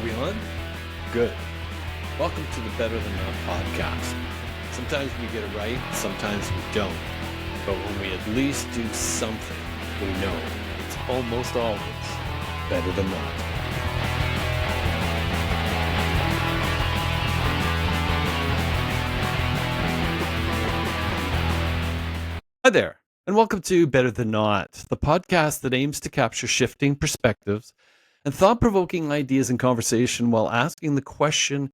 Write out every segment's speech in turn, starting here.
we on? Good. Welcome to the Better Than Not podcast. Sometimes we get it right, sometimes we don't. But when we at least do something, we know it's almost always better than not. Hi there, and welcome to Better Than Not, the podcast that aims to capture shifting perspectives and thought-provoking ideas in conversation while asking the question,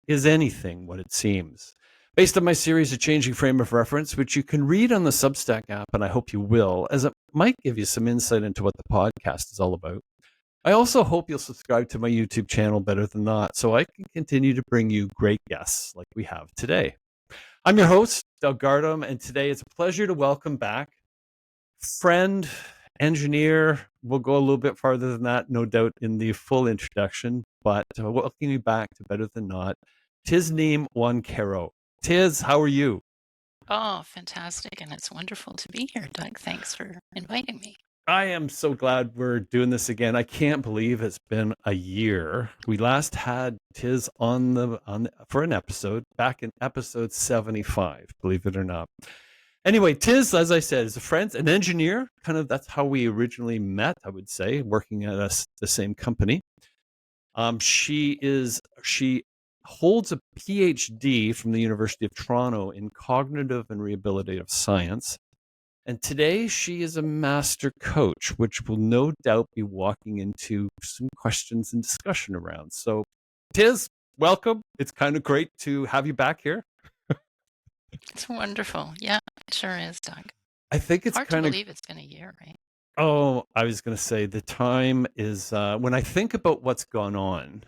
is anything what it seems? Based on my series of Changing Frame of Reference, which you can read on the Substack app, and I hope you will, as it might give you some insight into what the podcast is all about. I also hope you'll subscribe to my YouTube channel, Better Than Not, so I can continue to bring you great guests like we have today. I'm your host, Doug Gardam, and today it's a pleasure to welcome back friend, engineer. We'll go a little bit farther than that, no doubt, in the full introduction, but welcoming you back to Better Than Not, Tizneem Jiancaro. Tiz, how are you? Oh, fantastic. And it's wonderful to be here, Doug. Thanks for inviting me. I am so glad we're doing this again. I can't believe it's been a year. We last had Tiz for an episode back in episode 75, believe it or not. Anyway, Tiz, as I said, is a friend, an engineer. Kind of that's how we originally met, I would say, working at the same company. She holds a PhD from the University of Toronto in cognitive and rehabilitative science. And today she is a master coach, which will no doubt be walking into some questions and discussion around. So, Tiz, welcome. It's kind of great to have you back here. It's wonderful. Yeah, it sure is, Doug. I think it's Hard to kind of, believe it's been a year, right? oh, I was going to say the time is, when I think about what's gone on,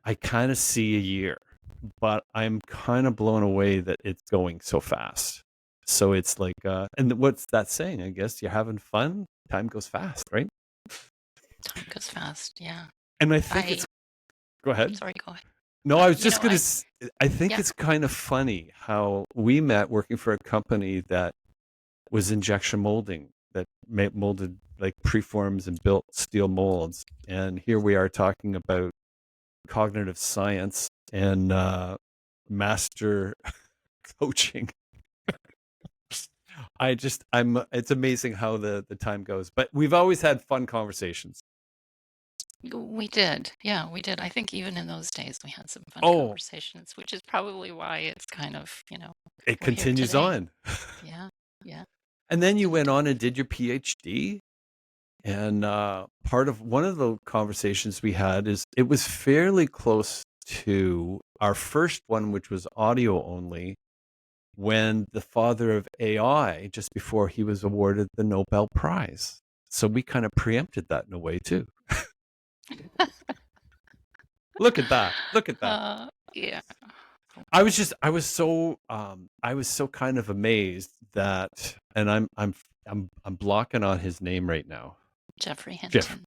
I kind of see a year, but I'm kind of blown away that it's going so fast. So it's like, and what's that saying? I guess you're having fun. Time goes fast, right? Time goes fast. Yeah. And I think I, go ahead. sorry, go ahead. No, I was You just know, going to, I think yeah, it's kind of funny how we met working for a company that was injection molding, that molded like preforms and built steel molds. And here we are talking about cognitive science and master coaching. It's amazing how the time goes, but we've always had fun conversations. we did. Yeah, we did. I think even in those days we had some fun Oh, conversations, which is probably why it's kind of, it we're here continues today. on. Yeah, yeah, And then you went indeed. on and did your PhD. And part of one of the conversations we had is it was fairly close to our first one, which was audio only, when the father of AI, just before he was awarded the Nobel Prize. So we kind of preempted that in a way too. Look at that. Look at that. Yeah. I was so kind of amazed that, and I'm blocking on his name right now. Jeffrey Jeff,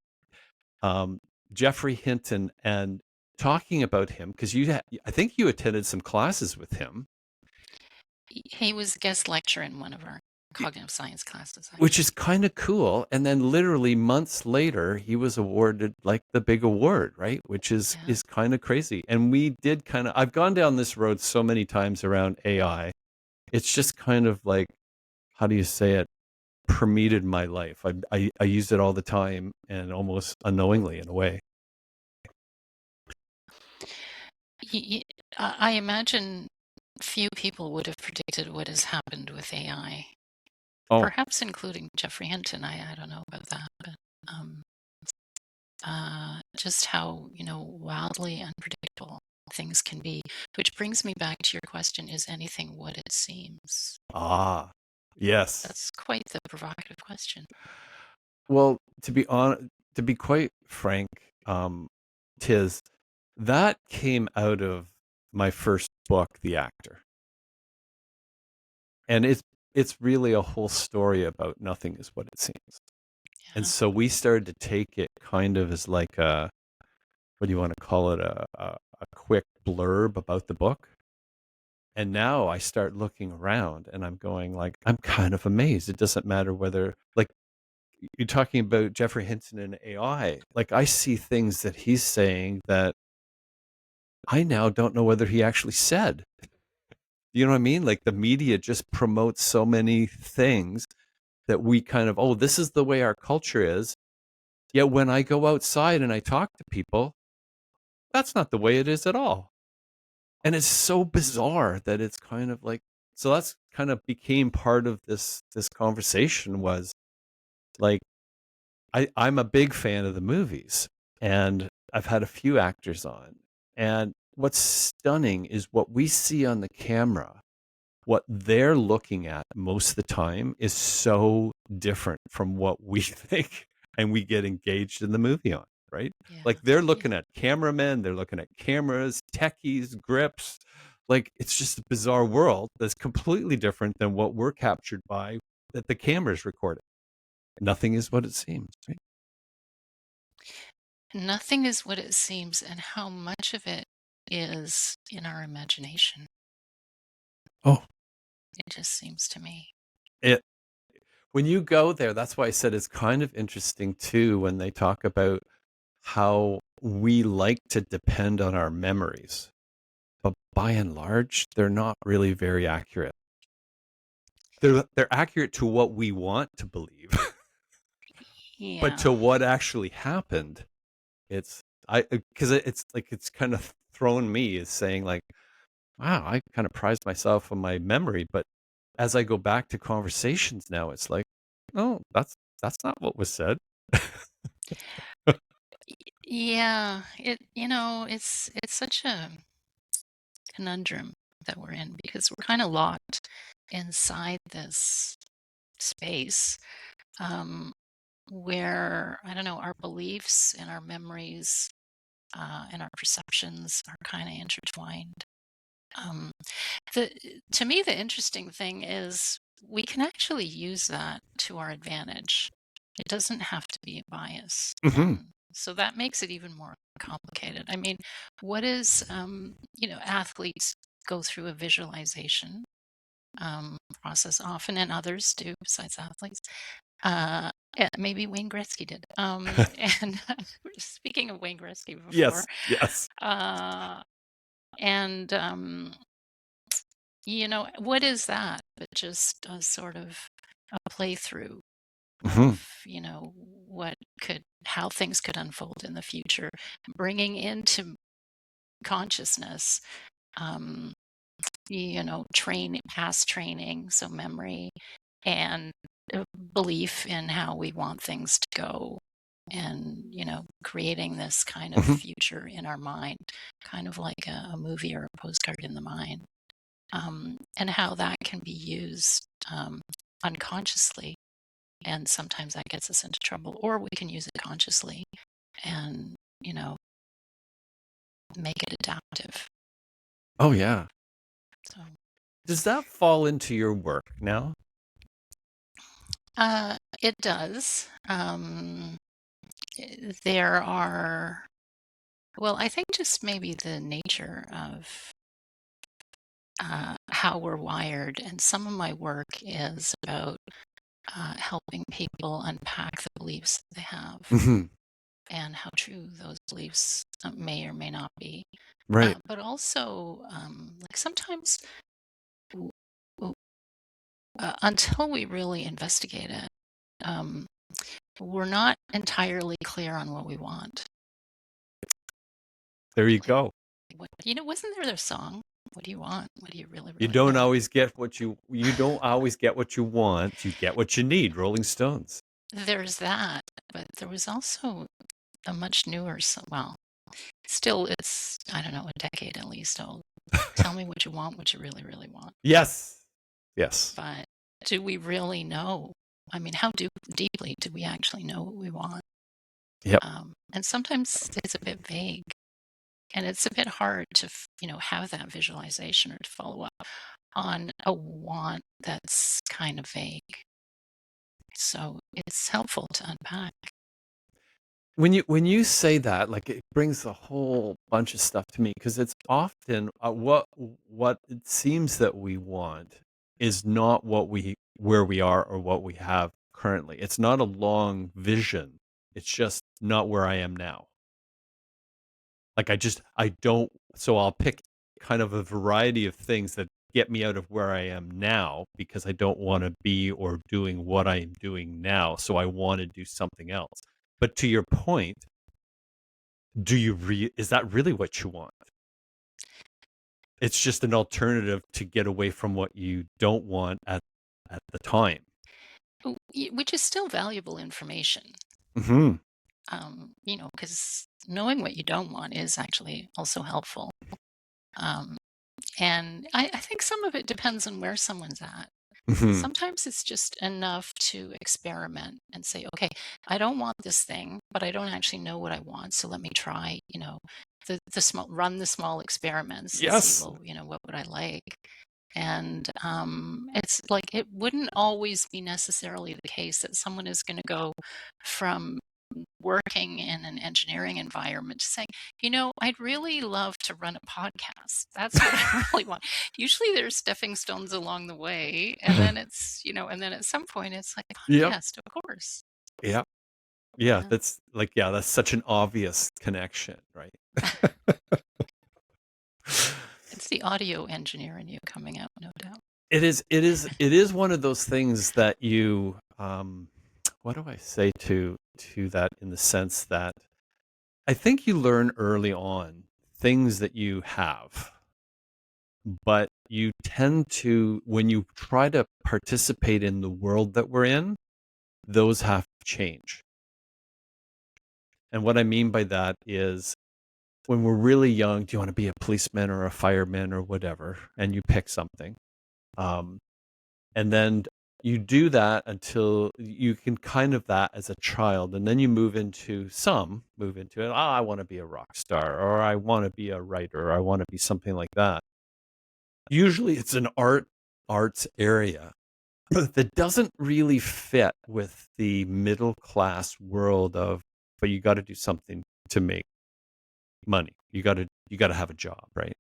Hinton. Jeffrey Hinton, and talking about him because I think you attended some classes with him, He was a guest lecturer in one of our cognitive science classes, which actually. is kind of cool. And then literally months later, he was awarded like the big award, right? Which is Yeah. kind of crazy. And we did kind of, I've gone down this road so many times around AI. It's just kind of like, how do you say it? Permeated my life. I use it all the time and almost unknowingly in a way. I imagine few people would have predicted what has happened with AI, Oh, perhaps including Jeffrey Hinton. I don't know about that, but um, just how, wildly unpredictable things can be. Which brings me back to your question, is anything what it seems? yes. That's quite the provocative question. Well, to be quite frank, Tiz, that came out of my first book, The Actor. And it's really a whole story about nothing is what it seems. And Yeah. so we started to take it kind of as like what do you want to call it, a quick blurb about the book. And now I start looking around and I'm going like, I'm kind of amazed. It doesn't matter whether like you're talking about Jeffrey Hinton and AI. Like I see things that he's saying that I now don't know whether he actually said. You know what I mean? Like the media just promotes so many things that we kind of, oh, this is the way our culture is. Yet when I go outside and I talk to people, that's not the way it is at all. And it's so bizarre that it's kind of like, so that's kind of became part of this conversation was like, I'm a big fan of the movies and I've had a few actors on. And what's stunning is what we see on the camera, what they're looking at most of the time is so different from what we think and we get engaged in the movie on, right? Yeah. Like they're Yeah. looking at cameramen, they're looking at cameras, techies, grips. Like it's just a bizarre world that's completely different than what we're captured by that the camera's recording. Nothing is what it seems, right? Nothing is what it seems, and how much of it is in our imagination, Oh, it just seems to me. it when you go there, that's why I said it's kind of interesting too when they talk about how we like to depend on our memories, but by and large, they're not really very accurate. They're accurate to what we want to believe, but Yeah. to what actually happened, it's I because it's like it's kind of thrown me as saying like, wow, I kind of prized myself on my memory, but as I go back to conversations now, it's like, oh, that's not what was said. Yeah, it's such a conundrum that we're in because we're kind of locked inside this space, um, where I don't know, our beliefs and our memories and our perceptions are kind of intertwined. Um, the To me, the interesting thing is we can actually use that to our advantage. It doesn't have to be a bias, Hmm. and so that makes it even more complicated. I mean, what is athletes go through a visualization process often, and others do besides athletes. Yeah, maybe Wayne Gretzky did. And speaking of Wayne Gretzky before, Yes, yes. uh, and what is that but just a sort of a playthrough Hmm. of, how things could unfold in the future, bringing into consciousness, um, past training, so memory and belief in how we want things to go. And, creating this kind of Hmm. future in our mind, kind of like a movie or a postcard in the mind, and how that can be used unconsciously. And sometimes that gets us into trouble, or we can use it consciously and, make it adaptive. Oh yeah. So, Does that fall into your work now? it does. There are, well, I think just maybe the nature of how we're wired, and some of my work is about helping people unpack the beliefs that they have Hmm. and how true those beliefs may or may not be. Right. But also, like sometimes, w- w- until we really investigate it, um, we're not entirely clear on what we want. There you Like, go. wasn't there a song? What do you want? What do you really, You really don't want? always get what you don't always get what you want. You get what you need. Rolling Stones. There's that, but there was also a much newer, well, still, it's, I don't know, a decade at least old. Tell me what you want, what you really, really want. Yes. Yes. But do we really know? I mean, how deeply do we actually know what we want? Yep. And sometimes it's a bit vague, and it's a bit hard to, have that visualization or to follow up on a want that's kind of vague. So it's helpful to unpack. When you say that, like it brings a whole bunch of stuff to me because it's often what it seems that we want is not what we where we are or what we have currently. It's not a long vision. It's just not where I am now. Like I don't, so I'll pick kind of a variety of things that get me out of where I am now because I don't want to be or doing what I am doing now. So I want to do something else. But to your point, is that really what you want? It's just an alternative to get away from what you don't want at the time. Which is still valuable information. Hmm. Because knowing what you don't want is actually also helpful. Um, and I think some of it depends on where someone's at. Hmm. Sometimes it's just enough to experiment and say, okay, I don't want this thing, but I don't actually know what I want. So let me try, run the small experiments and see, Yes. well, what would I like? And it's like it wouldn't always be necessarily the case that someone is going to go from working in an engineering environment to saying, I'd really love to run a podcast. That's what I really want. Usually there's stepping stones along the way. And then and then at some point it's like, Yep. podcast, of course. Yeah. Yeah. Yeah. That's like, yeah, that's such an obvious connection, right? It's the audio engineer in you coming out, no doubt. It is one of those things that you, what do I say to that in the sense that I think you learn early on things that you have, but you tend to, when you try to participate in the world that we're in, those have to change. And what I mean by that is when we're really young, do you want to be a policeman or a fireman or whatever? And you pick something. Um, and then you do that until you can kind of that as a child. And then you move into it. Oh, I want to be a rock star, or I want to be a writer, or I want to be something like that. Usually it's an arts area that doesn't really fit with the middle class world of, but you got to do something to make money. You got to have a job, right?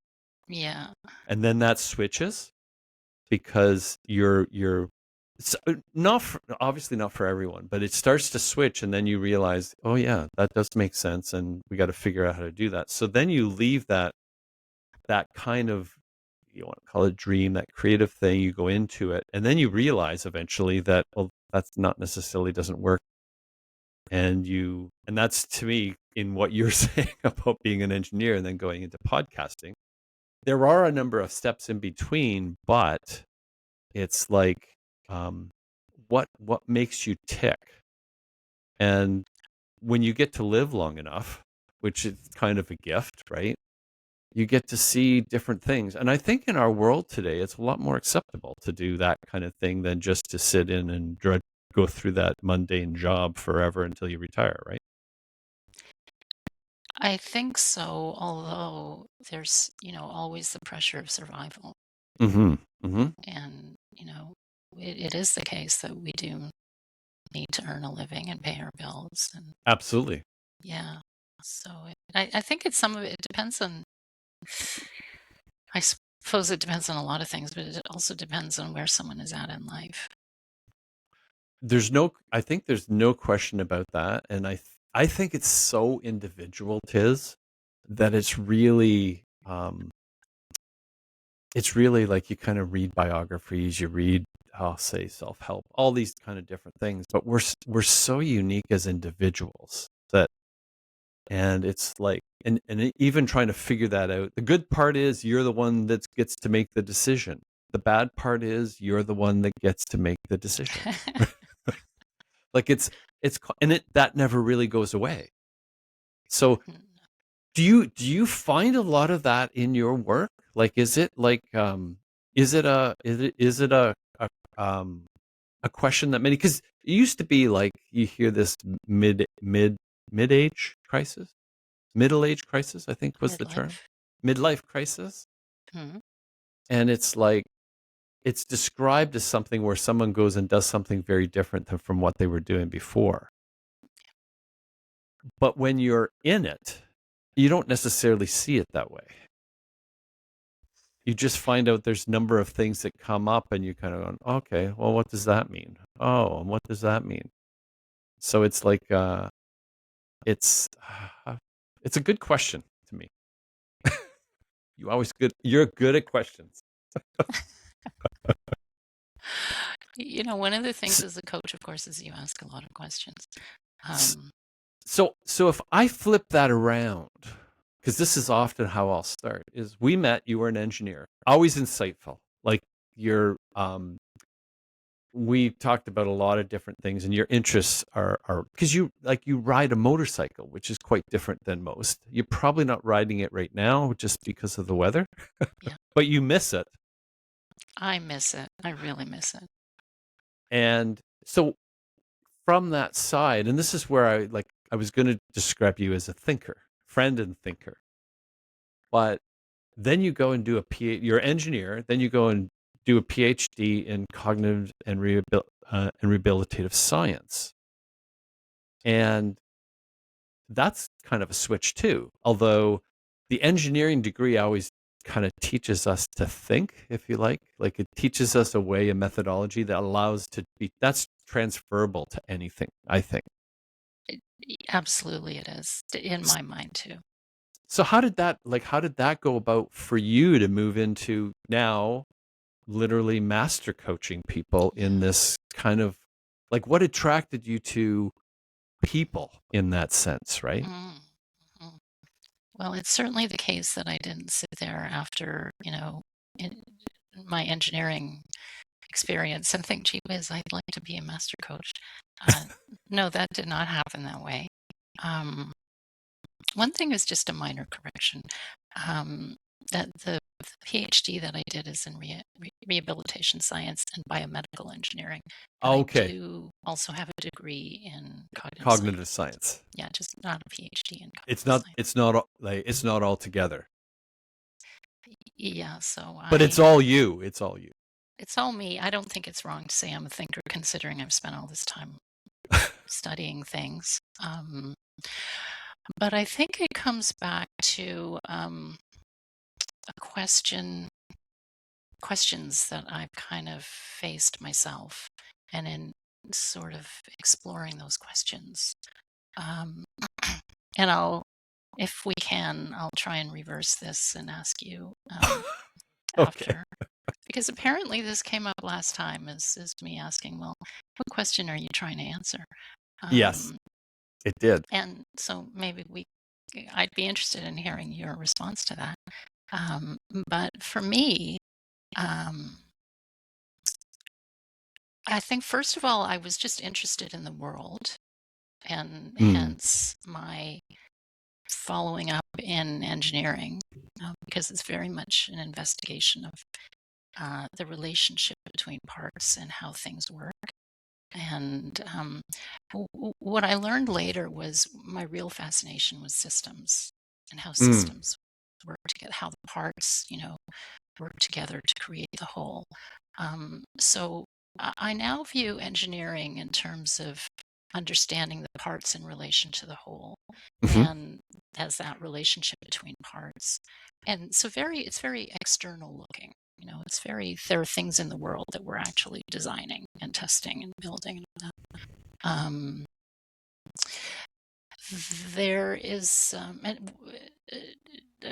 Yeah. And then that switches because you're it's not for, obviously not for everyone, but it starts to switch and then you realize, oh yeah, that does make sense and we got to figure out how to do that. So then you leave that kind of, you want to call it dream, that creative thing, you go into it and then you realize eventually that, well, that's not necessarily doesn't work. And that's to me in what you're saying about being an engineer and then going into podcasting. There are a number of steps in between, but it's like, um, what makes you tick? And when you get to live long enough, which is kind of a gift, right? You get to see different things. And I think in our world today, it's a lot more acceptable to do that kind of thing than just to sit in and go through that mundane job forever until you retire, right? I think so, although there's, always the pressure of survival. Mm-hmm. Mm-hmm. And, it is the case that we do need to earn a living and pay our bills. And Absolutely. yeah, so I think it's some of it, it depends on, I suppose it depends on a lot of things, but it also depends on where someone is at in life. I think there's no question about that. And I think it's so individual, Tiz, that it's really like you kind of read biographies, you read, I'll say self-help, all these kind of different things, but we're so unique as individuals that, and it's like, and even trying to figure that out. The good part is you're the one that gets to make the decision. The bad part is you're the one that gets to make the decision. Like and that never really goes away. So do you find a lot of that in your work? Like, is it like, um, a question that many, because it used to be like you hear this mid-age crisis, middle age crisis, I think was the term, Midlife. midlife crisis. Mhm. And it's like, it's described as something where someone goes and does something very different than from what they were doing before. But when you're in it, you don't necessarily see it that way. you just find out there's number of things that come up and you kind of go, okay, well, what does that mean? Oh, and what does that mean? So it's like, it's, it's a good question to me. You're good at questions. One of the things S- as a coach, of course, is you ask a lot of questions. Um, So if I flip that around, because this is often how I'll start, is we met, you were an engineer, always insightful. Like you're, we talked about a lot of different things, and your interests are because you ride a motorcycle, which is quite different than most. You're probably not riding it right now just because of the weather, yeah, but you miss it. I miss it. I really miss it. And so from that side, and this is where I was going to describe you as a thinker, friend and thinker, but then you go and do a you're an engineer, then you go and do a PhD in cognitive and rehabilitative science. And that's kind of a switch too. Although the engineering degree always kind of teaches us to think, if you like it teaches us a way, a methodology that allows to be, that's transferable to anything, I think. Absolutely, it is in my mind too. So how did that go about for you to move into now literally master coaching people in Yeah. this kind of, like, what attracted you to people in that sense, right? Mm, mhm. Well, it's certainly the case that I didn't sit there after, in my engineering experience and think, gee whiz, I'd like to be a master coach. Uh, no, that did not happen that way. Um, One thing is just a minor correction. That the PhD that I did is in rehabilitation science and biomedical engineering, and I Okay. do also have a degree in cognitive science. Cognitive science. Yeah, just not a PhD in It's cognitive not science. it's not like it's not all together. Yeah, so But it's all you. It's all you. it's all me. I don't think it's wrong to say I'm a thinker, considering I've spent all this time studying things. But I think it comes back to a questions that I've kind of faced myself, and in sort of exploring those questions. Um, and if we can, I'll try and reverse this and ask you Okay. after, because apparently this came up last time, is me asking, well, what question are you trying to answer? Yes, Um, it did. and so maybe I'd be interested in hearing your response to that. Um, but for me, um, I think first of all, I was just interested in the world, and Mm. hence my following up in engineering, because it's very much an investigation of the relationship between parts and how things work. And what I learned later was my real fascination was systems, and how Mm. systems work together, how the parts, work together to create the whole. So I now view engineering in terms of understanding the parts in relation to the whole, Hmm. and as that relationship between parts. And so it's very external looking. There are things in the world that we're actually designing and testing and building and all that. There is,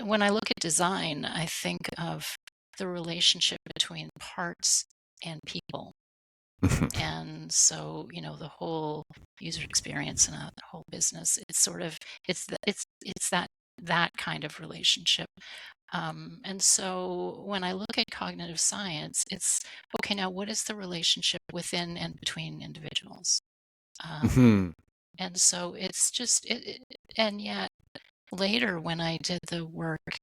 when I look at design, I think of the relationship between parts and people. And so, the whole user experience and the whole business, it's sort of, it's that kind of relationship. And so when I look at cognitive science, it's okay, now what is the relationship within and between individuals? Um, Hmm. and so it's just, and yet later when I did the work,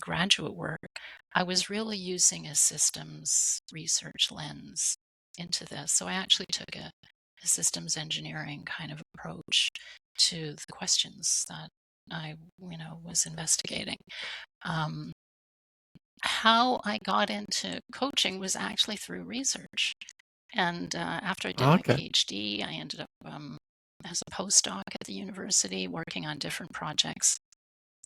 graduate work, I was really using a systems research lens into this. So I actually took a systems engineering kind of approach to the questions that I, was investigating. Um, how I got into coaching was actually through research. And after I did my Okay. PhD, I ended up as a postdoc at the university working on different projects.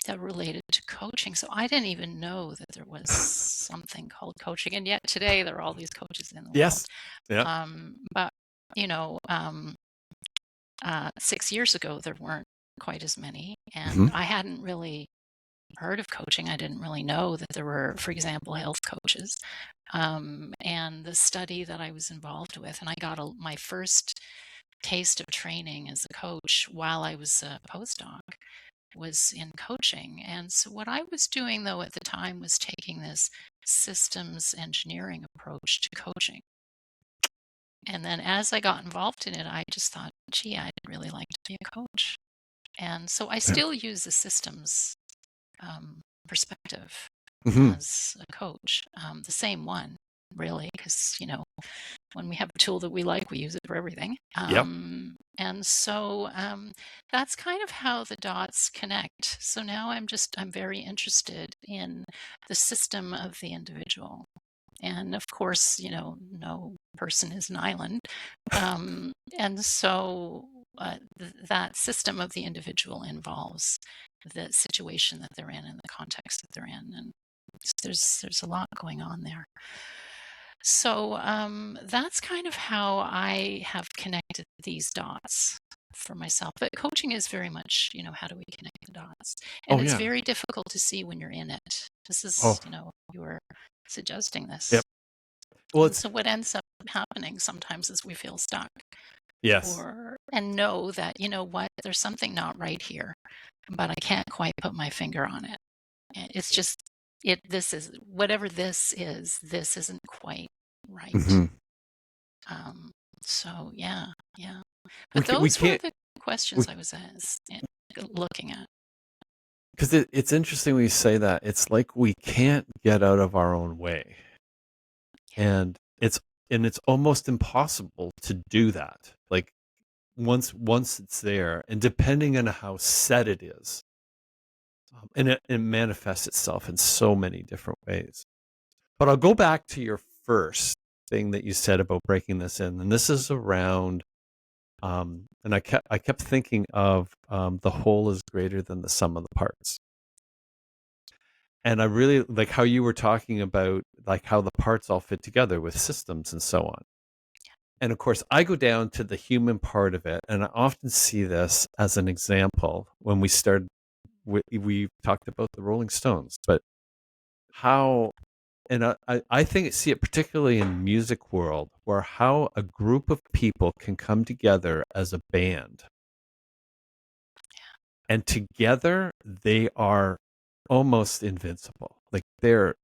that related to coaching. So I didn't even know that there was something called coaching, and yet today there are all these coaches in the world. Yes. Yeah. But you know, 6 years ago there weren't quite as many, Hmm. and I hadn't really heard of coaching. I didn't really know that there were, for example, health coaches. And the study that I was involved with, and I got my first taste of training as a coach while I was a postdoc, was in coaching. And so what I was doing though at the time was taking this systems engineering approach to coaching. And then as I got involved in it, I just thought, gee, I'd really like to be a coach. And so I Yeah. still use the systems perspective Hmm. as a coach, the same one, really, because, when we have a tool that we like, we use it for everything. Yep. And so that's kind of how the dots connect. So now I'm very interested in the system of the individual. And of course, no person is an island. And so that system of the individual involves the situation that they're in and the context that they're in. And there's a lot going on there. So that's kind of how I have connected these dots for myself. But coaching is very much, how do we connect the dots? And Oh it's yeah. very difficult to see when you're in it. This Oh is, you were suggesting yep. this. Well, And it's so what ends up happening sometimes is we feel stuck yes. or and know that, what, there's something not right here, but I can't quite put my finger on it. It's just this is whatever this isn't quite right. Hmm. Um, so yeah, yeah. We But can, we those were can't the questions I was looking at. because it's interesting when you say that. It's like we can't get out of our own way, and it's almost impossible to do that. Like once it's there, and depending on how set it is, and it manifests itself in so many different ways. But I'll go back to your first thing that you said about breaking this in, and this is around. And I kept thinking of the whole is greater than the sum of the parts. And I really like how you were talking about like how the parts all fit together with systems and so on. And of course, I go down to the human part of it, and I often see this as an example when we talked about the Rolling Stones, but how, and I think I see it particularly in music world, where how a group of people can come together as a band, and together they are almost invincible. Like they're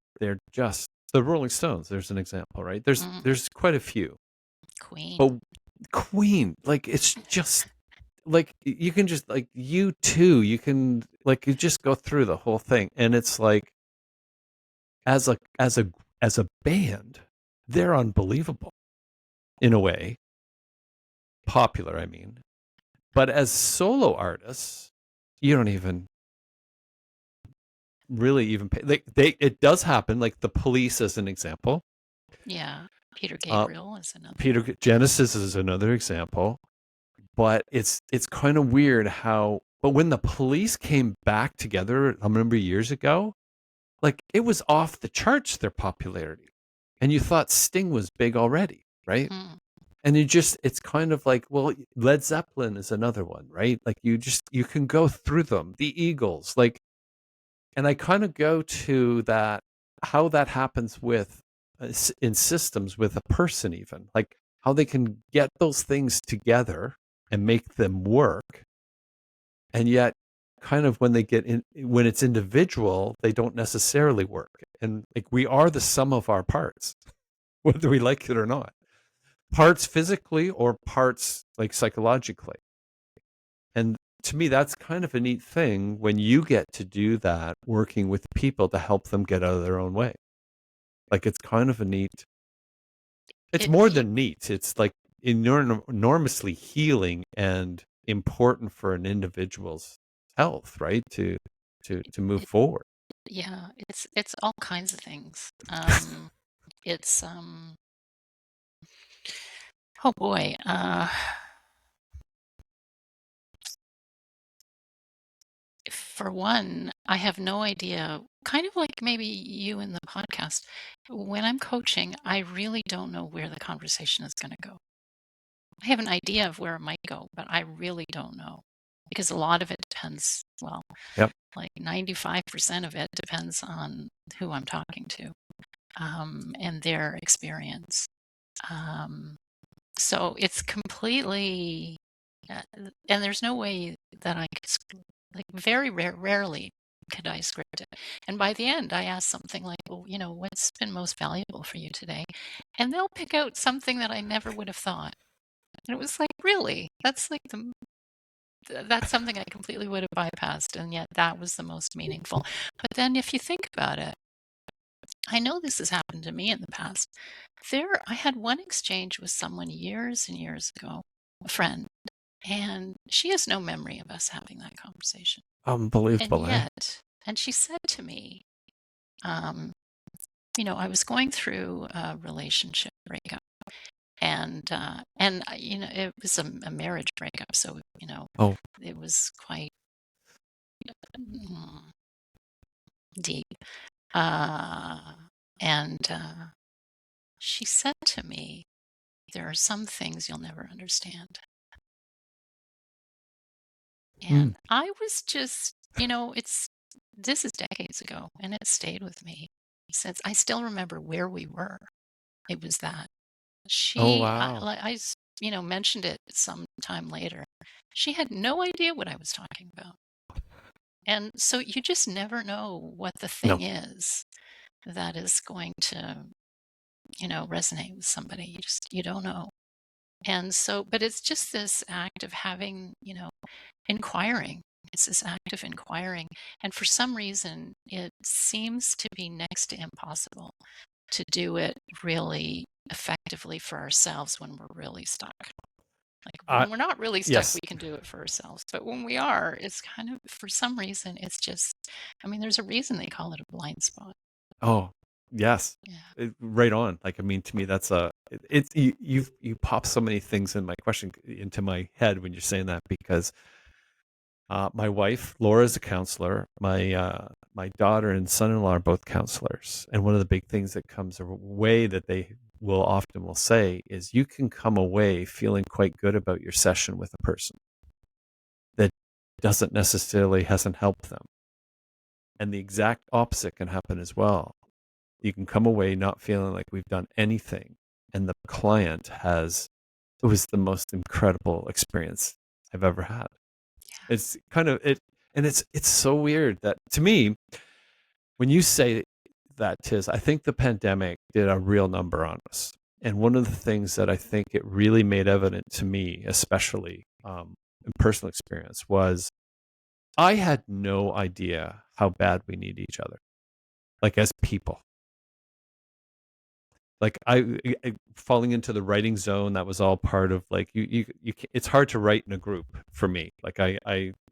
just the Rolling Stones. There's an example, right? There's Mm, there's quite a few, Queen. but Queen, like it's just like you can just like you too. You can like you just go through the whole thing, and it's like as a band, they're unbelievable in a way. Popular, I mean, but as solo artists, you don't even really even pay. Like it does happen. Like the Police, as an example. Yeah. Peter Uh, Gabriel is another Peter one. Genesis is another example. But it's kind of weird how. But when the Police came back together, I remember years ago, like it was off the charts their popularity, and you thought Sting was big already, right? Mm, And it's kind of like, well, Led Zeppelin is another one, right? Like you can go through them, the Eagles, like, and I kind of go to that, how that happens with in systems with a person, even like how they can get those things together and make them work. And yet kind of when they get in, when it's individual, they don't necessarily work. And like we are the sum of our parts, whether we like it or not, parts physically or parts like psychologically. And to me, that's kind of a neat thing when you get to do that, working with people to help them get out of their own way. Like it's kind of a neat, it's it more you, than neat. It's like enormously healing and important for an individual's health, right? To move it forward. yeah, it's all kinds of things. It's oh boy. for one, I have no idea, kind of like maybe you in the podcast. When I'm coaching, I really don't know where the conversation is going to go. I have an idea of where it might go, but I really don't know because a lot of it depends, well, Yep. like 95% of it depends on who I'm talking to, and their experience. Um, so it's completely, and there's no way that I could, like very rarely could I script it. And by the end, I ask something like, well, what's been most valuable for you today? And they'll pick out something that I never would have thought. And it was like, really? That's something I completely would have bypassed, and yet that was the most meaningful. But then if you think about it, I know this has happened to me in the past. I had one exchange with someone years and years ago, a friend, and she has no memory of us having that conversation. And Unbelievable, eh? yet, and she said to me, um, I was going through a relationship breakup, and it was a marriage breakup, so Oh, it was quite deep. Uh, and she said to me, "There are some things you'll never understand." mm. And I was just, this is decades ago, and it stayed with me since. I still remember where we were. It was that Oh, she, wow. mentioned it some time later. She had no idea what I was talking about. And so you just never know what the thing No. is that is going to, resonate with somebody. You don't know. And so, but it's just this act of having, inquiring. It's this act of inquiring. And for some reason, it seems to be next to impossible to do it really effectively for ourselves when we're really stuck. Like I when we're not really stuck, yes. we can do it for ourselves. But when we are, it's kind of, for some reason, it's just, I mean, there's a reason they call it a blind spot. Oh, yes. Yeah. Right on. Like, I mean, to me, that's it's you pop so many things in my question into my head when you're saying that because my wife Laura is a counselor. My daughter and son-in-law are both counselors, and one of the big things that comes away that they will say is you can come away feeling quite good about your session with a person that doesn't necessarily hasn't helped them, and the exact opposite can happen as well. You can come away not feeling like we've done anything, and the client has it was the most incredible experience I've ever had. It's kind of it, and it's so weird that to me, when you say that, Tiz, I think the pandemic did a real number on us. And one of the things that I think it really made evident to me, especially in personal experience, was I had no idea how bad we need each other, like as people. Like falling into the writing zone, that was all part of like it's hard to write in a group for me. Like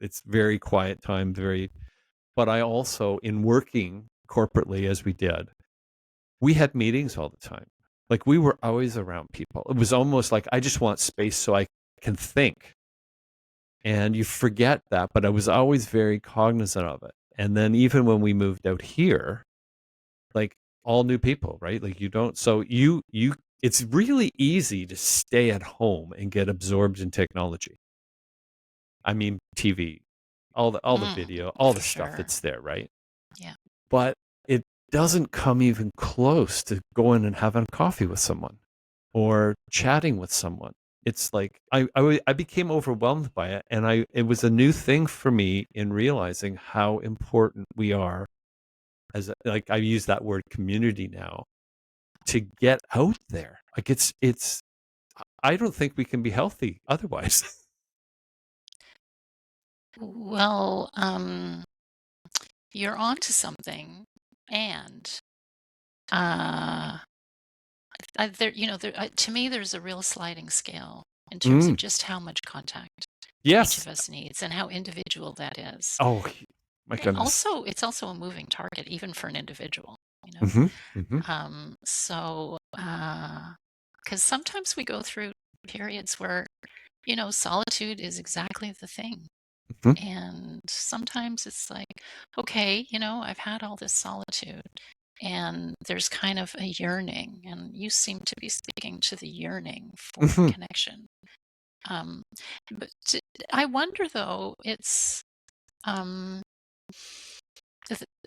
it's very quiet time, but I also, in working corporately as we did, we had meetings all the time. Like we were always around people. It was almost like I just want space so I can think. And you forget that, but I was always very cognizant of it. And then even when we moved out here, like all new people, right? Like you don't, so it's really easy to stay at home and get absorbed in technology. I mean, TV, all the video, all For the stuff sure. that's there, right? Yeah. But it doesn't come even close to going and having coffee with someone or chatting with someone. It's like I became overwhelmed by it, and it was a new thing for me in realizing how important we are like I use that word community now to get out there. Like it's I don't think we can be healthy otherwise. Well, you're onto something, and uh, to me, there's a real sliding scale in terms of Mm. just how much contact each Yes. of us needs and how individual that is. Oh my And goodness. also, it's also a moving target, even for an individual. Mm-hmm. Mm-hmm. So, because sometimes we go through periods where, solitude is exactly the thing. Mhm. And sometimes it's like, okay, I've had all this solitude and there's kind of a yearning, and you seem to be speaking to the yearning for Mhm. connection. Um, but I wonder though, it's um,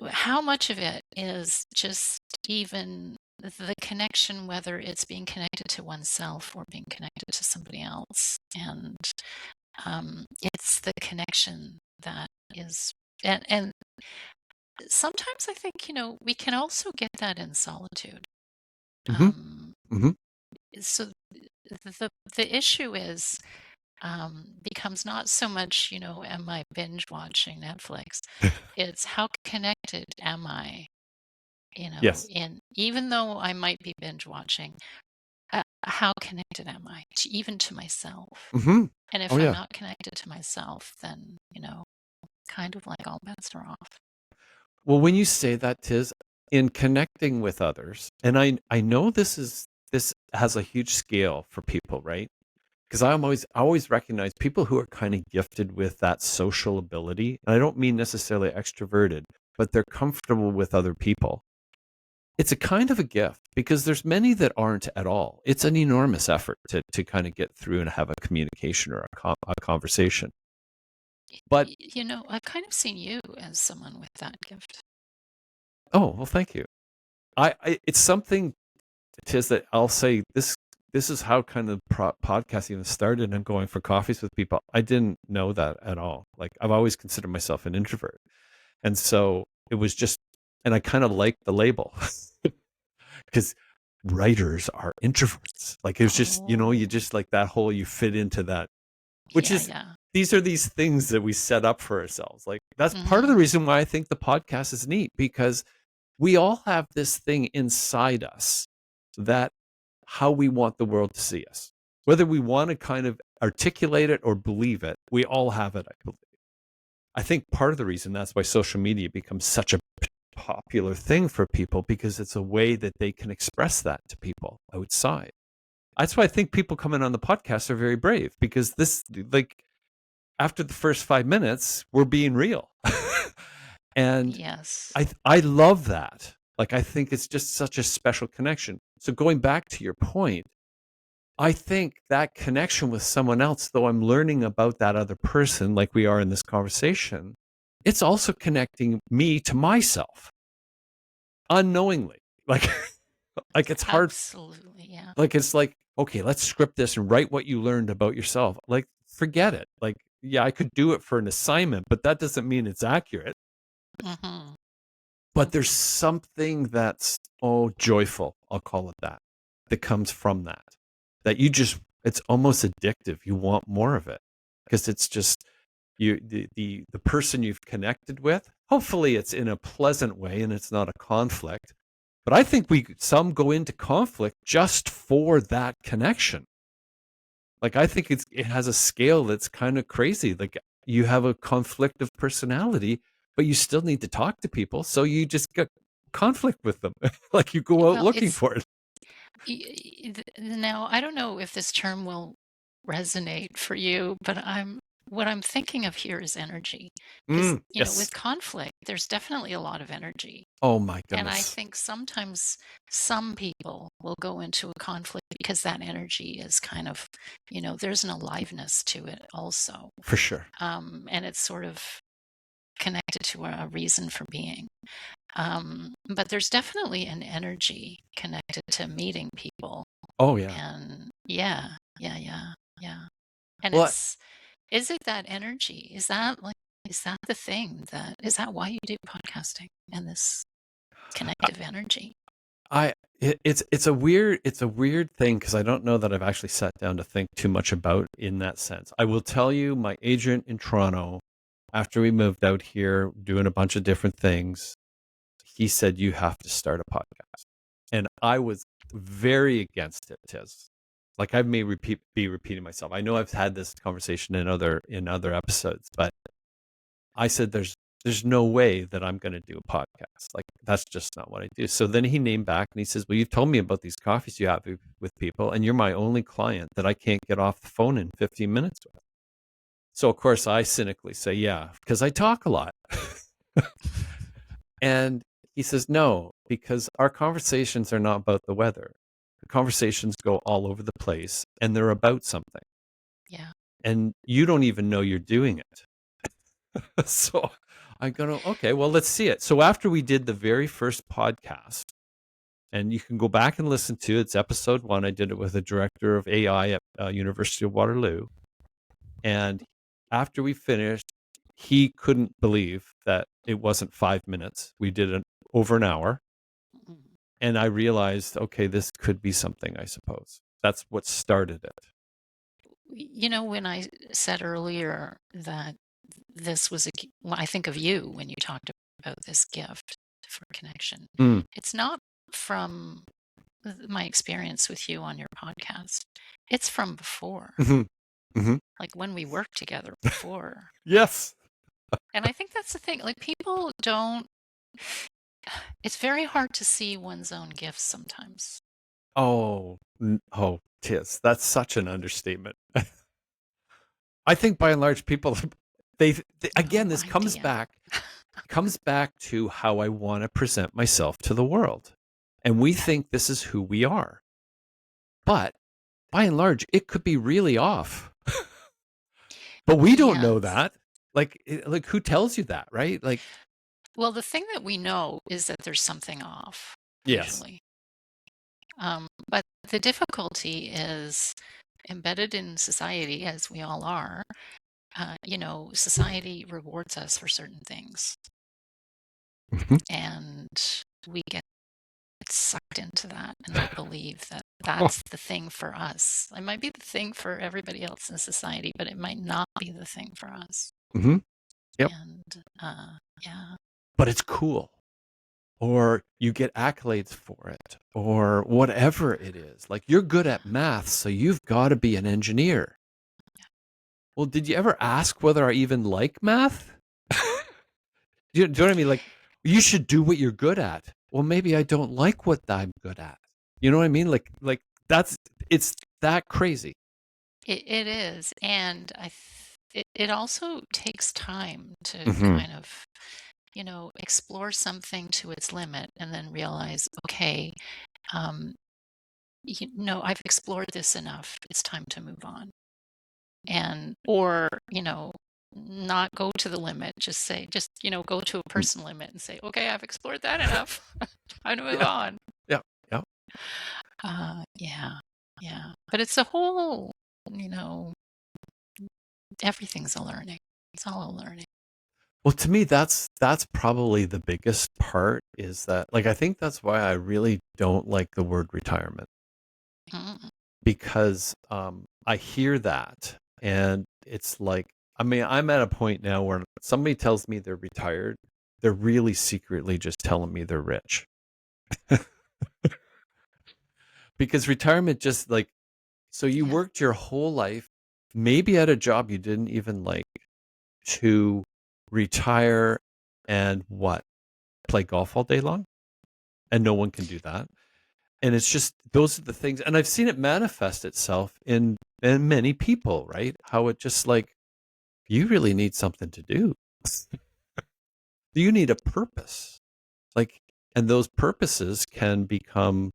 how much of it is just even the connection, whether it's being connected to oneself or being connected to somebody else. And it's the connection that is, and sometimes I think, we can also get that in solitude. Mhm. Um, Mhm. so the issue is, becomes not so much, am I binge watching Netflix? It's how connected am I, Yes. in, even though I might be binge watching, how connected am I to, even to myself? Mhm. And Oh, if I'm yeah. not connected to myself, then, kind of like all bets are off. Well, when you say that, Tiz, in connecting with others, and I know this has a huge scale for people, right? Because I always recognize people who are kind of gifted with that social ability. And I don't mean necessarily extroverted, but they're comfortable with other people. It's a kind of a gift because there's many that aren't at all. It's an enormous effort to kind of get through and have a communication or a conversation. But I've kind of seen you as someone with that gift. oh well, thank you. I it's something, Tis, that I'll say this. This is how kind of podcast even started and going for coffees with people. I didn't know that at all. Like I've always considered myself an introvert. And so it was just, and I kind of liked the label because writers are introverts. Like it was just, you Oh, just like that whole, you fit into that, which yeah, is, yeah. these are these things that we set up for ourselves. Like that's part of the Hmm. reason why I think the podcast is neat, because we all have this thing inside us that how we want the world to see us. Whether we want to kind of articulate it or believe it, we all have it, I believe. I think part of the reason that's why social media becomes such a popular thing for people, because it's a way that they can express that to people outside. That's why I think people coming on the podcast are very brave, because this, like, after the first 5 minutes, we're being real. And Yes. I love that. Like, I think it's just such a special connection. So going back to your point, I think that connection with someone else, though I'm learning about that other person, like we are in this conversation, it's also connecting me to myself unknowingly. Like, like it's hard. Absolutely. Yeah. Like, it's like, okay, let's script this and write what you learned about yourself. Like, forget it. Like, yeah, I could do it for an assignment, but that doesn't mean it's accurate. Hmm. But there's something that's, oh, joyful, I'll call it that, that comes from that. That you just, it's almost addictive. You want more of it because it's just you, the person you've connected with. Hopefully, it's in a pleasant way and it's not a conflict. But I think some go into conflict just for that connection. Like I think it has a scale that's kind of crazy. Like you have a conflict of personality, but you still need to talk to people, so you just get conflict with them. Like you go out Well, looking it's for it. now, I don't know if this term will resonate for you, but what I'm thinking of here is energy. Because, Yes. with conflict, there's definitely a lot of energy. Oh my And I goodness. think sometimes some people will go into a conflict because that energy is kind of, there's an aliveness to it also. For sure. And it's sort of connected to a reason for being. But there's definitely an energy connected to meeting people. Oh yeah. And yeah, yeah, yeah, yeah. And Well, is it that energy? Is that the thing is that why you do podcasting and this I, connective energy? it's a weird thing because I don't know that I've actually sat down to think too much about in that sense. I will tell you, my agent in Toronto, after we moved out here, doing a bunch of different things, he said, you have to start a podcast. And I was very against it, Tiz. Like I may be repeating myself. I know I've had this conversation in other episodes, but I said there's no way that I'm going to do a podcast. Like that's just not what I do. So then he named back and he says, "Well, you've told me about these coffees you have with people, and you're my only client that I can't get off the phone in 15 minutes with." So of course I cynically say, yeah, because I talk a lot. And he says, no, because our conversations are not about the weather. The conversations go all over the place and they're about something. Yeah. And you don't even know you're doing it. So I go, okay, well, let's see it. So after we did the very first podcast, and you can go back and listen to it's episode 1. I did it with the director of AI at University of Waterloo. And after we finished, he couldn't believe that it wasn't 5 minutes. We did it over an hour. Mhm. And I realized, okay, this could be something, I suppose. That's what started it. You know, when I said earlier that this was well, I think of you when you talked about this gift for connection. Mm. It's not from my experience with you on your podcast. It's from before, Mm-hmm. Mm-hmm. like when we worked together before. Yes. And I think that's the thing. Like people don't, it's very hard to see one's own gifts sometimes. Oh, tis. That's such an understatement. I think by and large, people, they again, No this comes idea. back to how I want to present myself to the world. And we think this is who we are. But by and large, it could be really off. But we don't know Yes. that. Like who tells you that, right? Like, Well, the thing that we know is that there's something off, yes. usually. But the difficulty is embedded in society, as we all are. You know, society rewards us for certain things, Mhm. and we get sucked into that and believe that Oh, that's the thing for us. It might be the thing for everybody else in society, but it might not be the thing for us. mhm. Yep. And yeah, But it's cool. Or you get accolades for it, or whatever it is. Like you're good yeah, at math, so you've got to be an engineer. Well, did you ever ask whether I even like math? Do you know what I mean? Like, you should do what you're good at. Well, maybe I don't like what I'm good at. You know what I mean? Like that's it's that crazy. it is, and it also takes time to Hmm. kind of, you know, explore something to its limit and then realize, okay, um, you know, I've explored this enough. It's time to move on. And, or, you know, not go to the limit, just say, just, you know, go to a personal limit and say, okay, I've explored that enough. Time to move Yeah, on. yeah, yeah. Yeah, yeah. But it's a whole, you know, everything's a learning. It's all a learning. Well, to me, that's probably the biggest part is that like I think that's why I really don't like the word retirement Mm, because I hear that and it's like I mean I'm at a point now where somebody tells me they're retired, they're really secretly just telling me they're rich because retirement just like so you yeah, worked your whole life maybe at a job you didn't even like to retire and what play golf all day long and no one can do that. And it's just those are the things, and I've seen it manifest itself in many people, right? How it just like you really need something to do. You need a purpose, like, and those purposes can become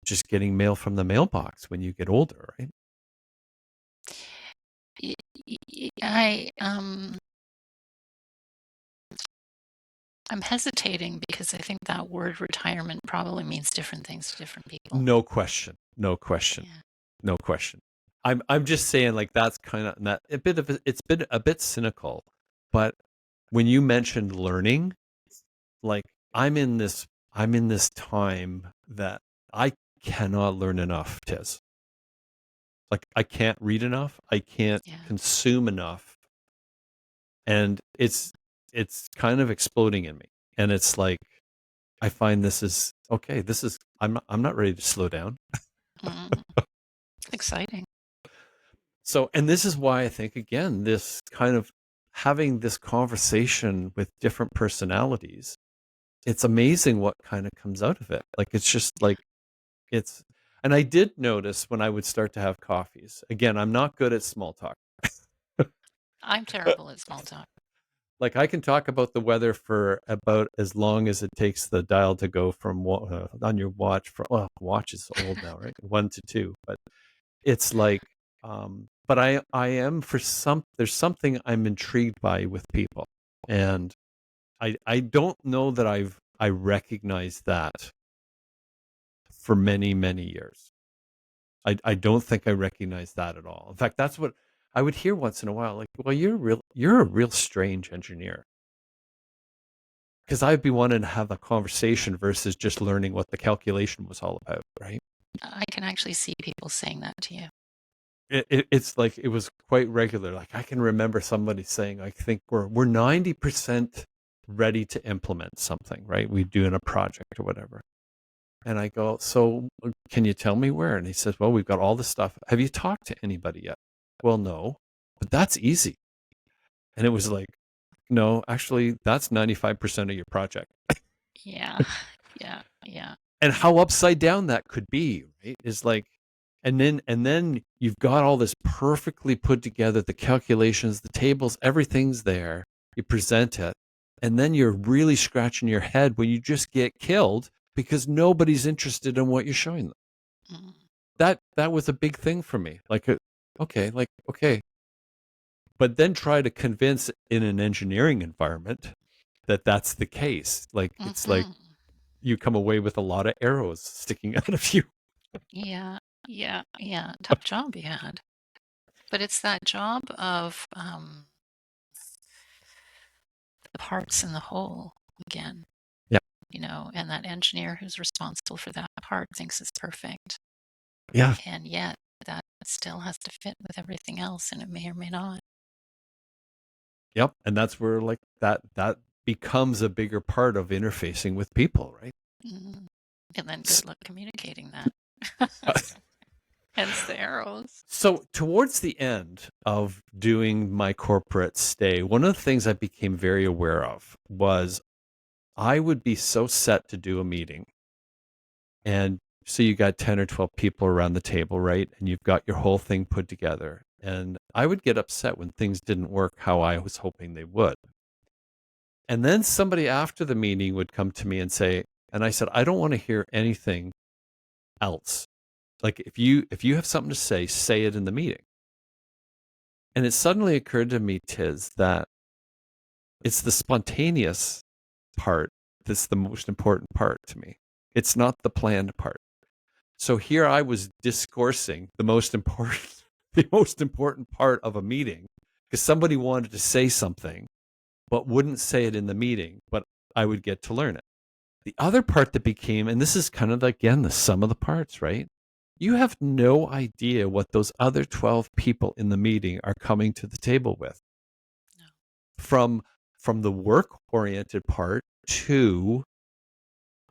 just getting mail from the mailbox when you get older, right? Y- I I'm hesitating because I think that word retirement probably means different things to different people. No question, no question, Yeah. no question. I'm just saying like that's kind of that a bit of it's been a bit cynical, but when you mentioned learning, like I'm in this time that I cannot learn enough, Tiz. Like I can't read enough, I can't Yeah. consume enough, and it's kind of exploding in me. And it's like I find this is okay, this is I'm not ready to slow down. Mm, exciting. So, and this is why I think again this kind of having this conversation with different personalities, it's amazing what kind of comes out of it. Like it's just Yeah. like it's, and I did notice when I would start to have coffees. Again, I'm not good at small talk. I'm terrible at small talk. Like I can talk about the weather for about as long as it takes the dial to go from on your watch from, well, watch is old now, right? 1 to 2, but it's like, but I am for some, there's something I'm intrigued by with people, and I don't know that I recognized that for many, many years. I don't think I recognized that at all. In fact, that's what I would hear once in a while, like, well, you're a real strange engineer. Because I'd be wanting to have a conversation versus just learning what the calculation was all about, right? I can actually see people saying that to you. It's like it was quite regular. Like I can remember somebody saying, "I think we're 90% ready to implement something, right? We do in a project or whatever." And I go, "So can you tell me where?" And he says, "Well, we've got all this stuff. Have you talked to anybody yet?" Well, no, but that's easy. And it was like, no, actually, that's 95% of your project. Yeah. Yeah. Yeah. And how upside down that could be, right? Is like, and then you've got all this perfectly put together, the calculations, the tables, everything's there. You present it, and then you're really scratching your head when you just get killed because nobody's interested in what you're showing them. Mm. That was a big thing for me. Okay, but then try to convince in an engineering environment that that's the case. Like it's like Hmm. you come away with a lot of arrows sticking out of you. Yeah. Yeah. Yeah. Tough job you had. But it's that job of the parts in the whole again, Yeah. and that engineer who's responsible for that part thinks it's perfect. Yeah. And yet that still has to fit with everything else, and it may or may not. Yep. And that's where like that becomes a bigger part of interfacing with people, right? Mm. And then S- good luck communicating that. Hence the arrows. So towards the end of doing my corporate stay, one of the things I became very aware of was I would be so set to do a meeting. And so you got 10 or 12 people around the table, right? And you've got your whole thing put together. And I would get upset when things didn't work how I was hoping they would. And then somebody after the meeting would come to me and say, and I said, I don't want to hear anything else. Like if you have something to say it in the meeting. And it suddenly occurred to me, Tiz, that it's the spontaneous part that's the most important part to me. It's not the planned part. So here I was discoursing the most important the most important part of a meeting because somebody wanted to say something but wouldn't say it in the meeting, but I would get to learn it. The other part that became, and this is kind of again the sum of the parts, right? You have no idea what those other 12 people in the meeting are coming to the table with. No. From the work oriented part to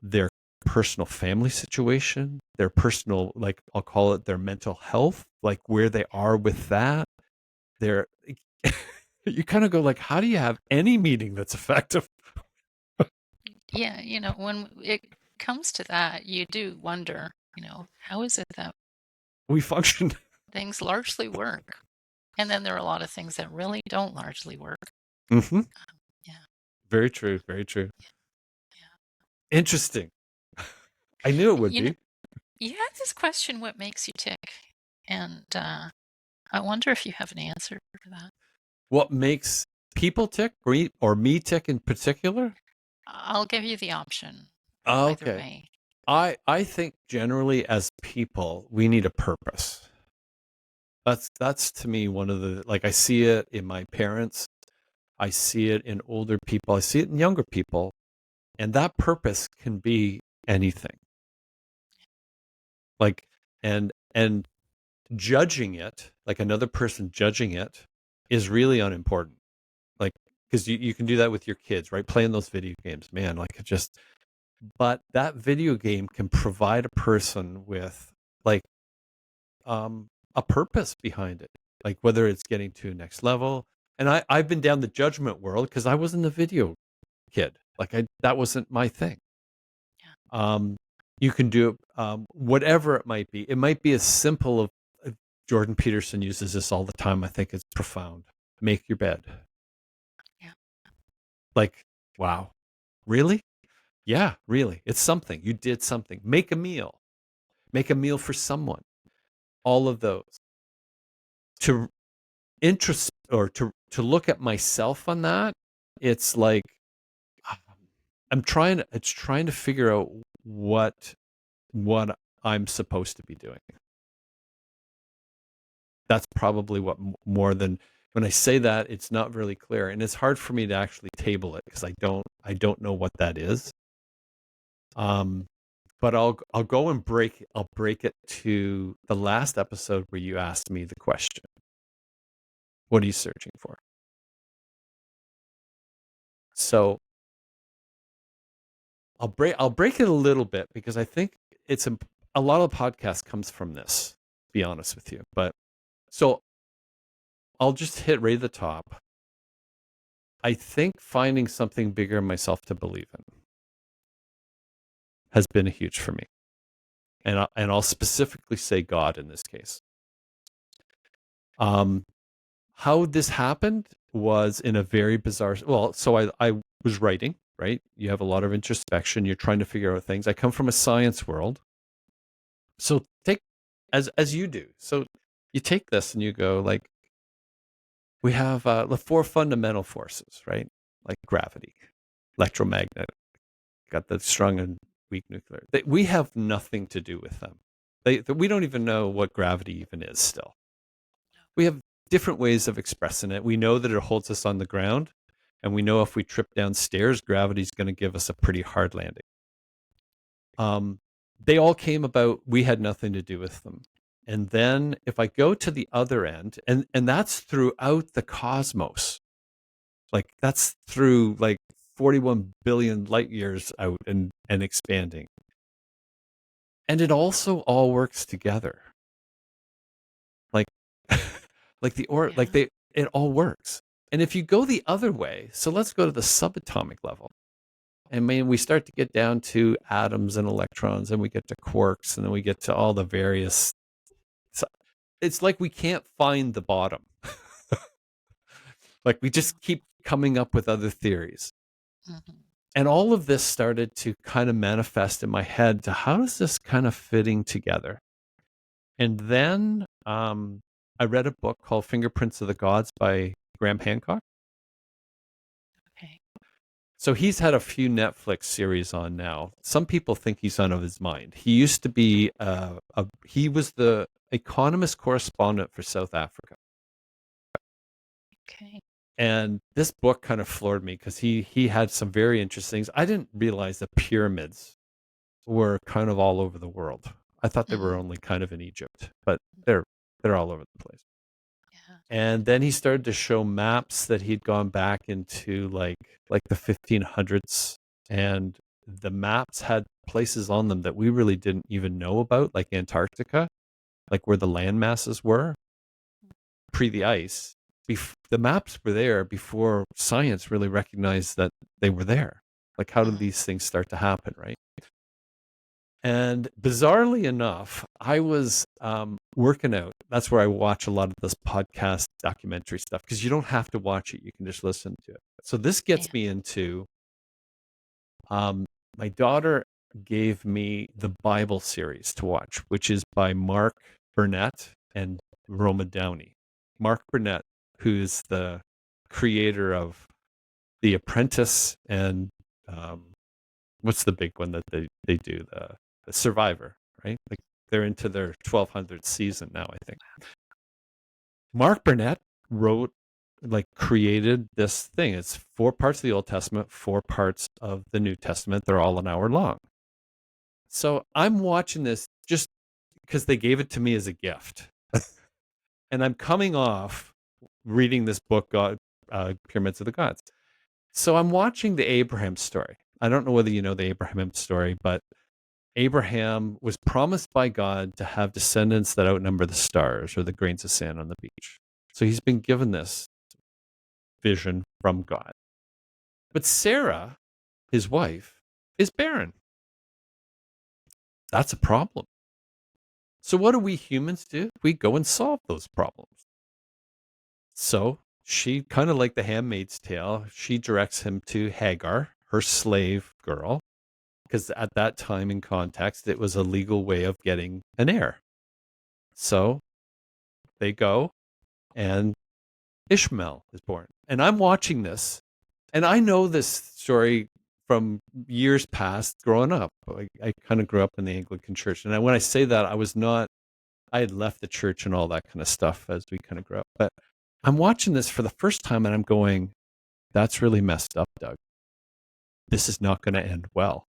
their personal family situation, their personal, like I'll call it their mental health, like where they are with that. They're you kind of go like, how do you have any meeting that's effective? Yeah, when it comes to that, you do wonder, how is it that We function. things largely work? And then there are a lot of things that really don't largely work. Mm-hmm. Yeah, Very true. Very true. yeah. Interesting. I knew it would You know, be. you have this question, what makes you tick? And I wonder if you have an answer for that. What makes people tick, or me tick in particular? I'll give you the option either Okay. way. I think generally as people, we need a purpose. That's to me one of the, like I see it in my parents, I see it in older people, I see it in younger people, and that purpose can be anything. Like and judging it, like another person judging it is really unimportant. Like because you can do that with your kids, right? Playing those video games, man, like it just, but that video game can provide a person with like a purpose behind it, like whether it's getting to a next level. And I've been down the judgment world because I wasn't a video kid, like I that wasn't my thing. Yeah. um you can do whatever it might be. It might be as simple of Jordan Peterson uses this all the time. I think it's profound. Make your bed. Yeah. Like, wow. Really? Yeah, really. It's something. You did something. Make a meal. Make a meal for someone. All of those. To to look at myself on that, it's like it's trying to figure out what I'm supposed to be doing. That's probably what more than when I say that, it's not really clear, and it's hard for me to actually table it because I don't know what that is. Um, but I'll go and I'll break it to the last episode where you asked me the question. What are you searching for? So I'll break it a little bit because I think a lot of the podcast comes from this, to be honest with you. But so I'll just hit right at the top. I think finding something bigger in myself to believe in has been a huge for me. And I'll specifically say God in this case. Um, how this happened was in a very bizarre. Well, so I was writing, right? You have a lot of introspection. You're trying to figure out things. I come from a science world, so take as you do. So you take this and you go like, we have the four fundamental forces, right? Like gravity, electromagnetic, got the strong and weak nuclear. We have nothing to do with them. We don't even know what gravity even is still. We have different ways of expressing it. We know that it holds us on the ground, and we know if we trip downstairs, gravity is going to give us a pretty hard landing. They all came about, we had nothing to do with them. And then if I go to the other end, and that's throughout the cosmos, like that's through like 41 billion light years out and expanding. And it also all works together. Like Yeah. it all works. And if you go the other way, so let's go to the subatomic level. And we start to get down to atoms and electrons, and we get to quarks, and then we get to all the various. It's like we can't find the bottom. Like we just keep coming up with other theories. Mm-hmm. And all of this started to kind of manifest in my head to how is this kind of fitting together? And then I read a book called Fingerprints of the Gods by Graham Hancock. Okay. So he's had a few Netflix series on now. Some people think he's out of his mind. He used to be he was the economist correspondent for South Africa. Okay. And this book kind of floored me because he had some very interesting things. I didn't realize the pyramids were kind of all over the world. I thought they were Mm-hmm. only kind of in Egypt, but they're all over the place. Yeah. And then he started to show maps that he'd gone back into like the 1500s, and the maps had places on them that we really didn't even know about, like Antarctica, like where the land masses were pre the ice. The maps were there before science really recognized that they were there. Like, how did Mm-hmm. these things start to happen, right? And bizarrely enough, I was working out. That's where I watch a lot of this podcast documentary stuff because you don't have to watch it; you can just listen to it. So this Yeah. gets me into um, my daughter gave me the Bible series to watch, which is by Mark Burnett and Roma Downey. Mark Burnett, who's the creator of The Apprentice and what's the big one that they do, the Survivor, right? Like they're into their 1200th season now, I think. Mark Burnett wrote, like, created this thing. It's four parts of the Old Testament, four parts of the New Testament. They're all an hour long. So I'm watching this just because they gave it to me as a gift, and I'm coming off reading this book, Pyramids of the Gods. So I'm watching the Abraham story. I don't know whether you know the Abraham story, but Abraham was promised by God to have descendants that outnumber the stars or the grains of sand on the beach. So he's been given this vision from God. But Sarah, his wife, is barren. That's a problem. So what do we humans do? We go and solve those problems. So she kind of like the Handmaid's Tale. She directs him to Hagar, her slave girl, because at that time in context, it was a legal way of getting an heir. So they go, and Ishmael is born. And I'm watching this, and I know this story from years past growing up. I kind of grew up in the Anglican church. And when I say that, I had left the church and all that kind of stuff as we kind of grew up. But I'm watching this for the first time and I'm going, that's really messed up, Doug. This is not going to end well.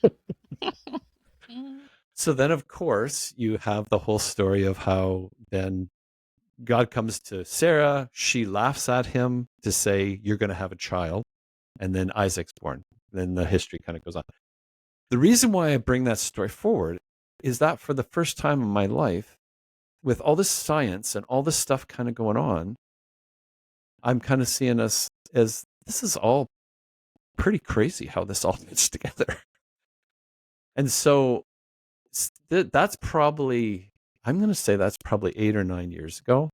Mm. So then, of course, you have the whole story of how then God comes to Sarah. She laughs at him to say, you're going to have a child. And then Isaac's born. Then the history kind of goes on. The reason why I bring that story forward is that for the first time in my life, with all this science and all this stuff kind of going on, I'm kind of seeing us as this is all pretty crazy how this all fits together. And so that's probably, I'm going to say that's probably 8 or 9 years ago.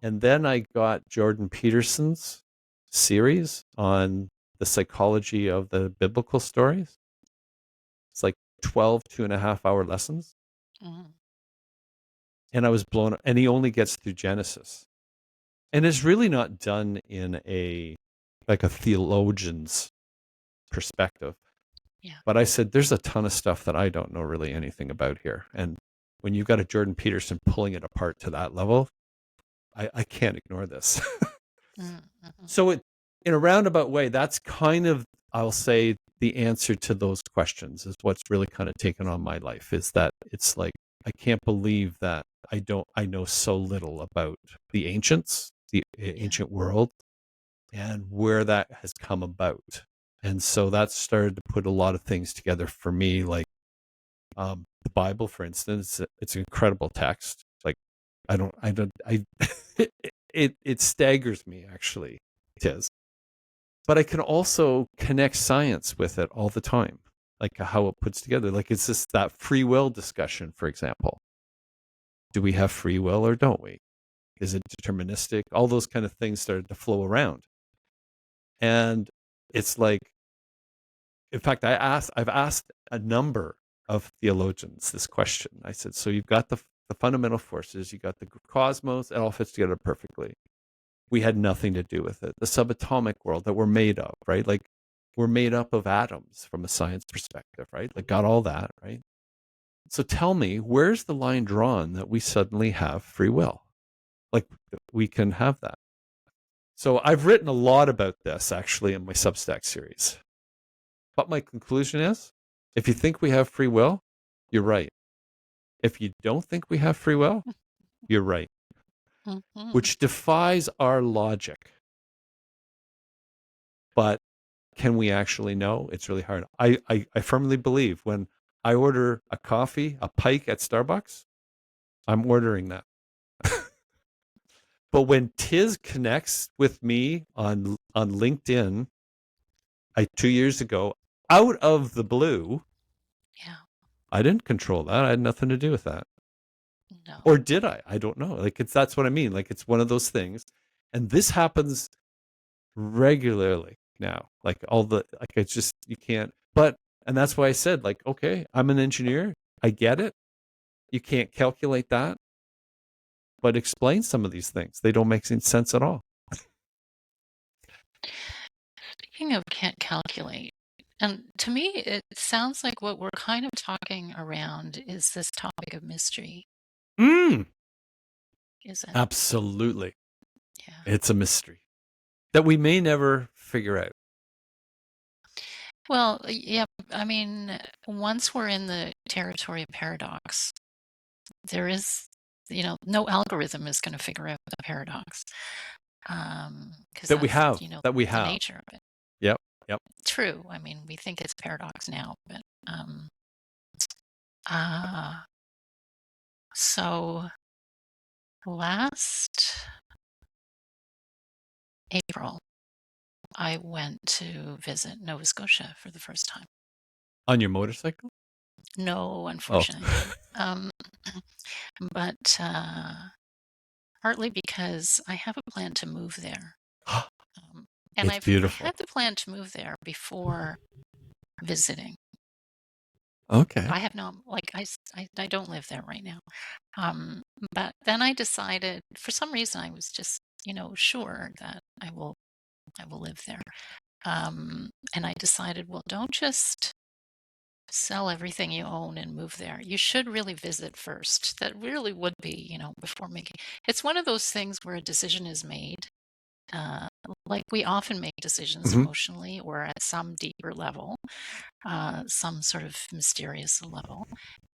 And then I got Jordan Peterson's series on the psychology of the biblical stories. It's like 12 2.5 hour lessons. Mm. And I was blown up. And he only gets through Genesis. And it's really not done in a theologian's perspective. Yeah. But I said, there's a ton of stuff that I don't know really anything about here. And when you've got a Jordan Peterson pulling it apart to that level, I can't ignore this. Mm-hmm. So in a roundabout way, that's kind of, I'll say, the answer to those questions is what's really kind of taken on my life is that it's like, I can't believe that I know so little about the ancients, the ancient world, and where that has come about. And so that started to put a lot of things together for me, like the Bible, for instance. It's an incredible text. Like it staggers me actually, Tiz. But I can also connect science with it all the time, like how it puts together. Like it's just that free will discussion, for example. Do we have free will or don't we? Is it deterministic? All those kind of things started to flow around. And it's like, in fact, I've asked a number of theologians this question. I said, so you've got the fundamental forces, you got the cosmos, it all fits together perfectly. We had nothing to do with it. The subatomic world that we're made of, right? Like we're made up of atoms from a science perspective, right? Like got all that, right? So tell me, where's the line drawn that we suddenly have free will? Like we can have that. So I've written a lot about this actually in my Substack series. But my conclusion is, if you think we have free will, you're right. If you don't think we have free will, you're right, Mm-hmm. which defies our logic. But can we actually know? It's really hard. I firmly believe when I order a coffee, a pike at Starbucks, I'm ordering that. But when Tiz connects with me on LinkedIn, 2 years ago, out of the blue, Yeah. I didn't control that. I had nothing to do with that. No. Or did I? I don't know. Like that's what I mean. Like it's one of those things. And this happens regularly now. Like it's just you can't and that's why I said, like, okay, I'm an engineer. I get it. You can't calculate that, but explain some of these things. They don't make any sense at all. Speaking of can't calculate, and to me, it sounds like what we're kind of talking around is this topic of mystery, Mm, isn't it? absolutely. Yeah. It's a mystery that we may never figure out. Well, yeah, I mean, once we're in the territory of paradox, there is, no algorithm is going to figure out the paradox, because That we that's, have. That we the have. nature of it. Yep. Yep. True. I mean, we think it's paradox now, but uh, so last April, I went to visit Nova Scotia for the first time. On your motorcycle? No, Oh. unfortunately not. But partly because I have a plan to move there. Um, and It's I beautiful. had the plan to move there before visiting. Okay. I have no, like, I don't live there right now. But then I decided, for some reason, I was just, sure that I will live there. And I decided, well, don't just sell everything you own and move there. You should really visit first. That really would be, before making. It's one of those things where a decision is made. Uh, like we often make decisions Hmm. emotionally or at some deeper level, some sort of mysterious level.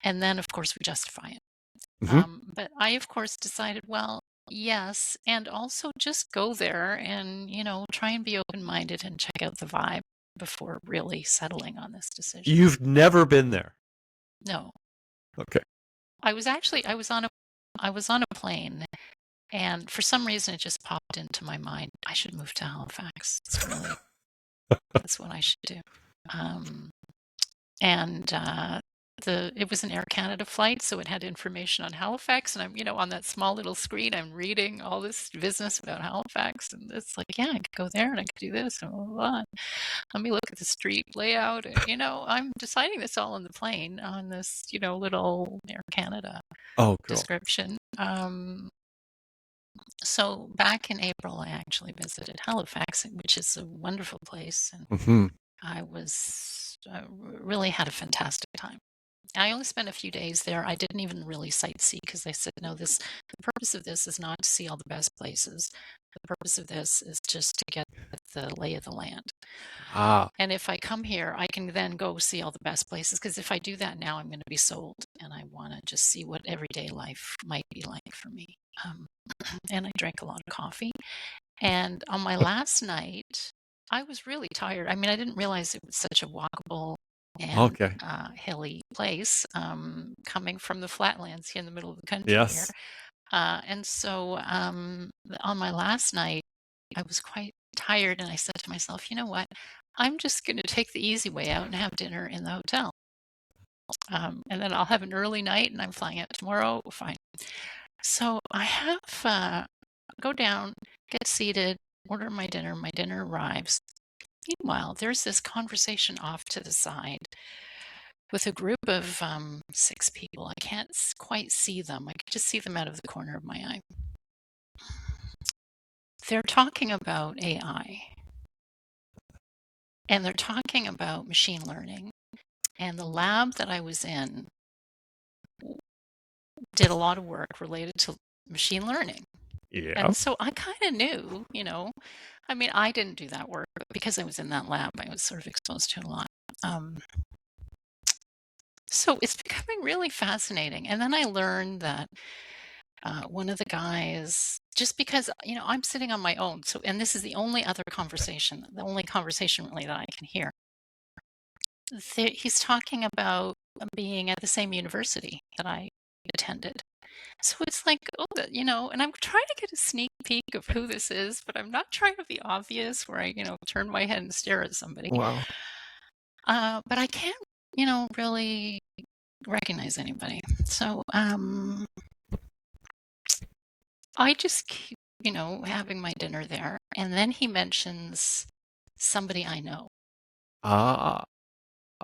And then, of course, we justify it. Hmm. But I, of course, decided, well, yes, and also just go there and, try and be open minded and check out the vibe before really settling on this decision. You've never been there. No, Okay. I was on a plane, and for some reason it just popped into my mind. I should move to Halifax. That's what I should do. Um, and it was an Air Canada flight, so it had information on Halifax, and I'm on that small little screen, I'm reading all this business about Halifax, and it's like, yeah, I could go there and I could do this and blah, blah, blah. Let me look at the street layout, and I'm deciding this all on the plane on this little Air Canada Oh, cool. description. So back in April, I actually visited Halifax, which is a wonderful place, and Hmm. I really had a fantastic time. I only spent a few days there. I didn't even really sightsee because I said, no, the purpose of this is not to see all the best places. The purpose of this is just to get the lay of the land. Ah. And if I come here, I can then go see all the best places, because if I do that now, I'm going to be sold, and I want to just see what everyday life might be like for me. Um, and I drank a lot of coffee. And on my last night, I was really tired. I mean, I didn't realize it was such a walkable and Okay. hilly place, coming from the flatlands here in the middle of the country here. Yes. And so on my last night, I was quite tired, and I said to myself, you know what? I'm just going to take the easy way out and have dinner in the hotel. And then I'll have an early night, and I'm flying out tomorrow. Fine. So I have go down, get seated, order my dinner. My dinner arrives. Meanwhile, there's this conversation off to the side with a group of 6 people. I can't quite see them. I can just see them out of the corner of my eye. They're talking about AI, and they're talking about machine learning. And the lab that I was in did a lot of work related to machine learning. Yeah. And so I kind of knew, I mean, I didn't do that work, but because I was in that lab, I was sort of exposed to it a lot. Um, so it's becoming really fascinating. And then I learned that one of the guys, just because, I'm sitting on my own. So, and this is the only conversation really that I can hear. He's talking about being at the same university that I attended. So it's like, oh, and I'm trying to get a sneak peek of who this is, but I'm not trying to be obvious where I, turn my head and stare at somebody. Wow. But I can't, really recognize anybody. So I just keep, having my dinner there. And then he mentions somebody I know. Ah.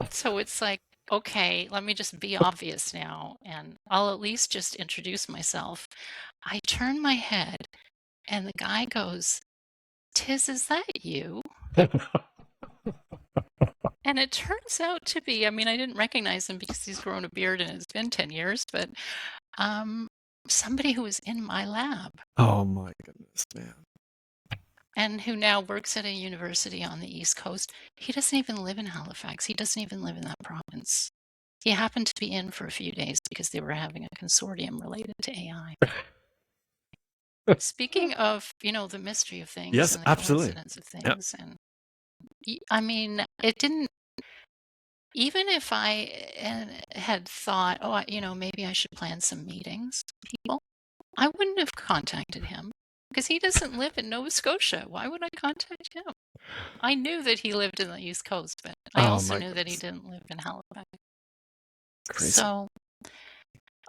So it's like, okay, let me just be obvious now, and I'll at least just introduce myself. I turn my head, and the guy goes, is that you? And it turns out to be, I mean, I didn't recognize him because he's grown a beard and it's been 10 years, but um, somebody who was in my lab Oh my goodness, man. and who now works at a university on the East Coast. He doesn't even live in Halifax. He doesn't even live in that province. He happened to be in for a few days because they were having a consortium related to AI. Speaking of, the mystery of things Yes, and the absolutely. coincidence of Yeah. things, and I mean, it didn't, even if I had thought, oh, maybe I should plan some meetings with people, I wouldn't have contacted him because he doesn't live in Nova Scotia. Why would I contact him? I knew that he lived in the East Coast, but I Oh also my knew that he goodness. didn't live in Halifax. Crazy. So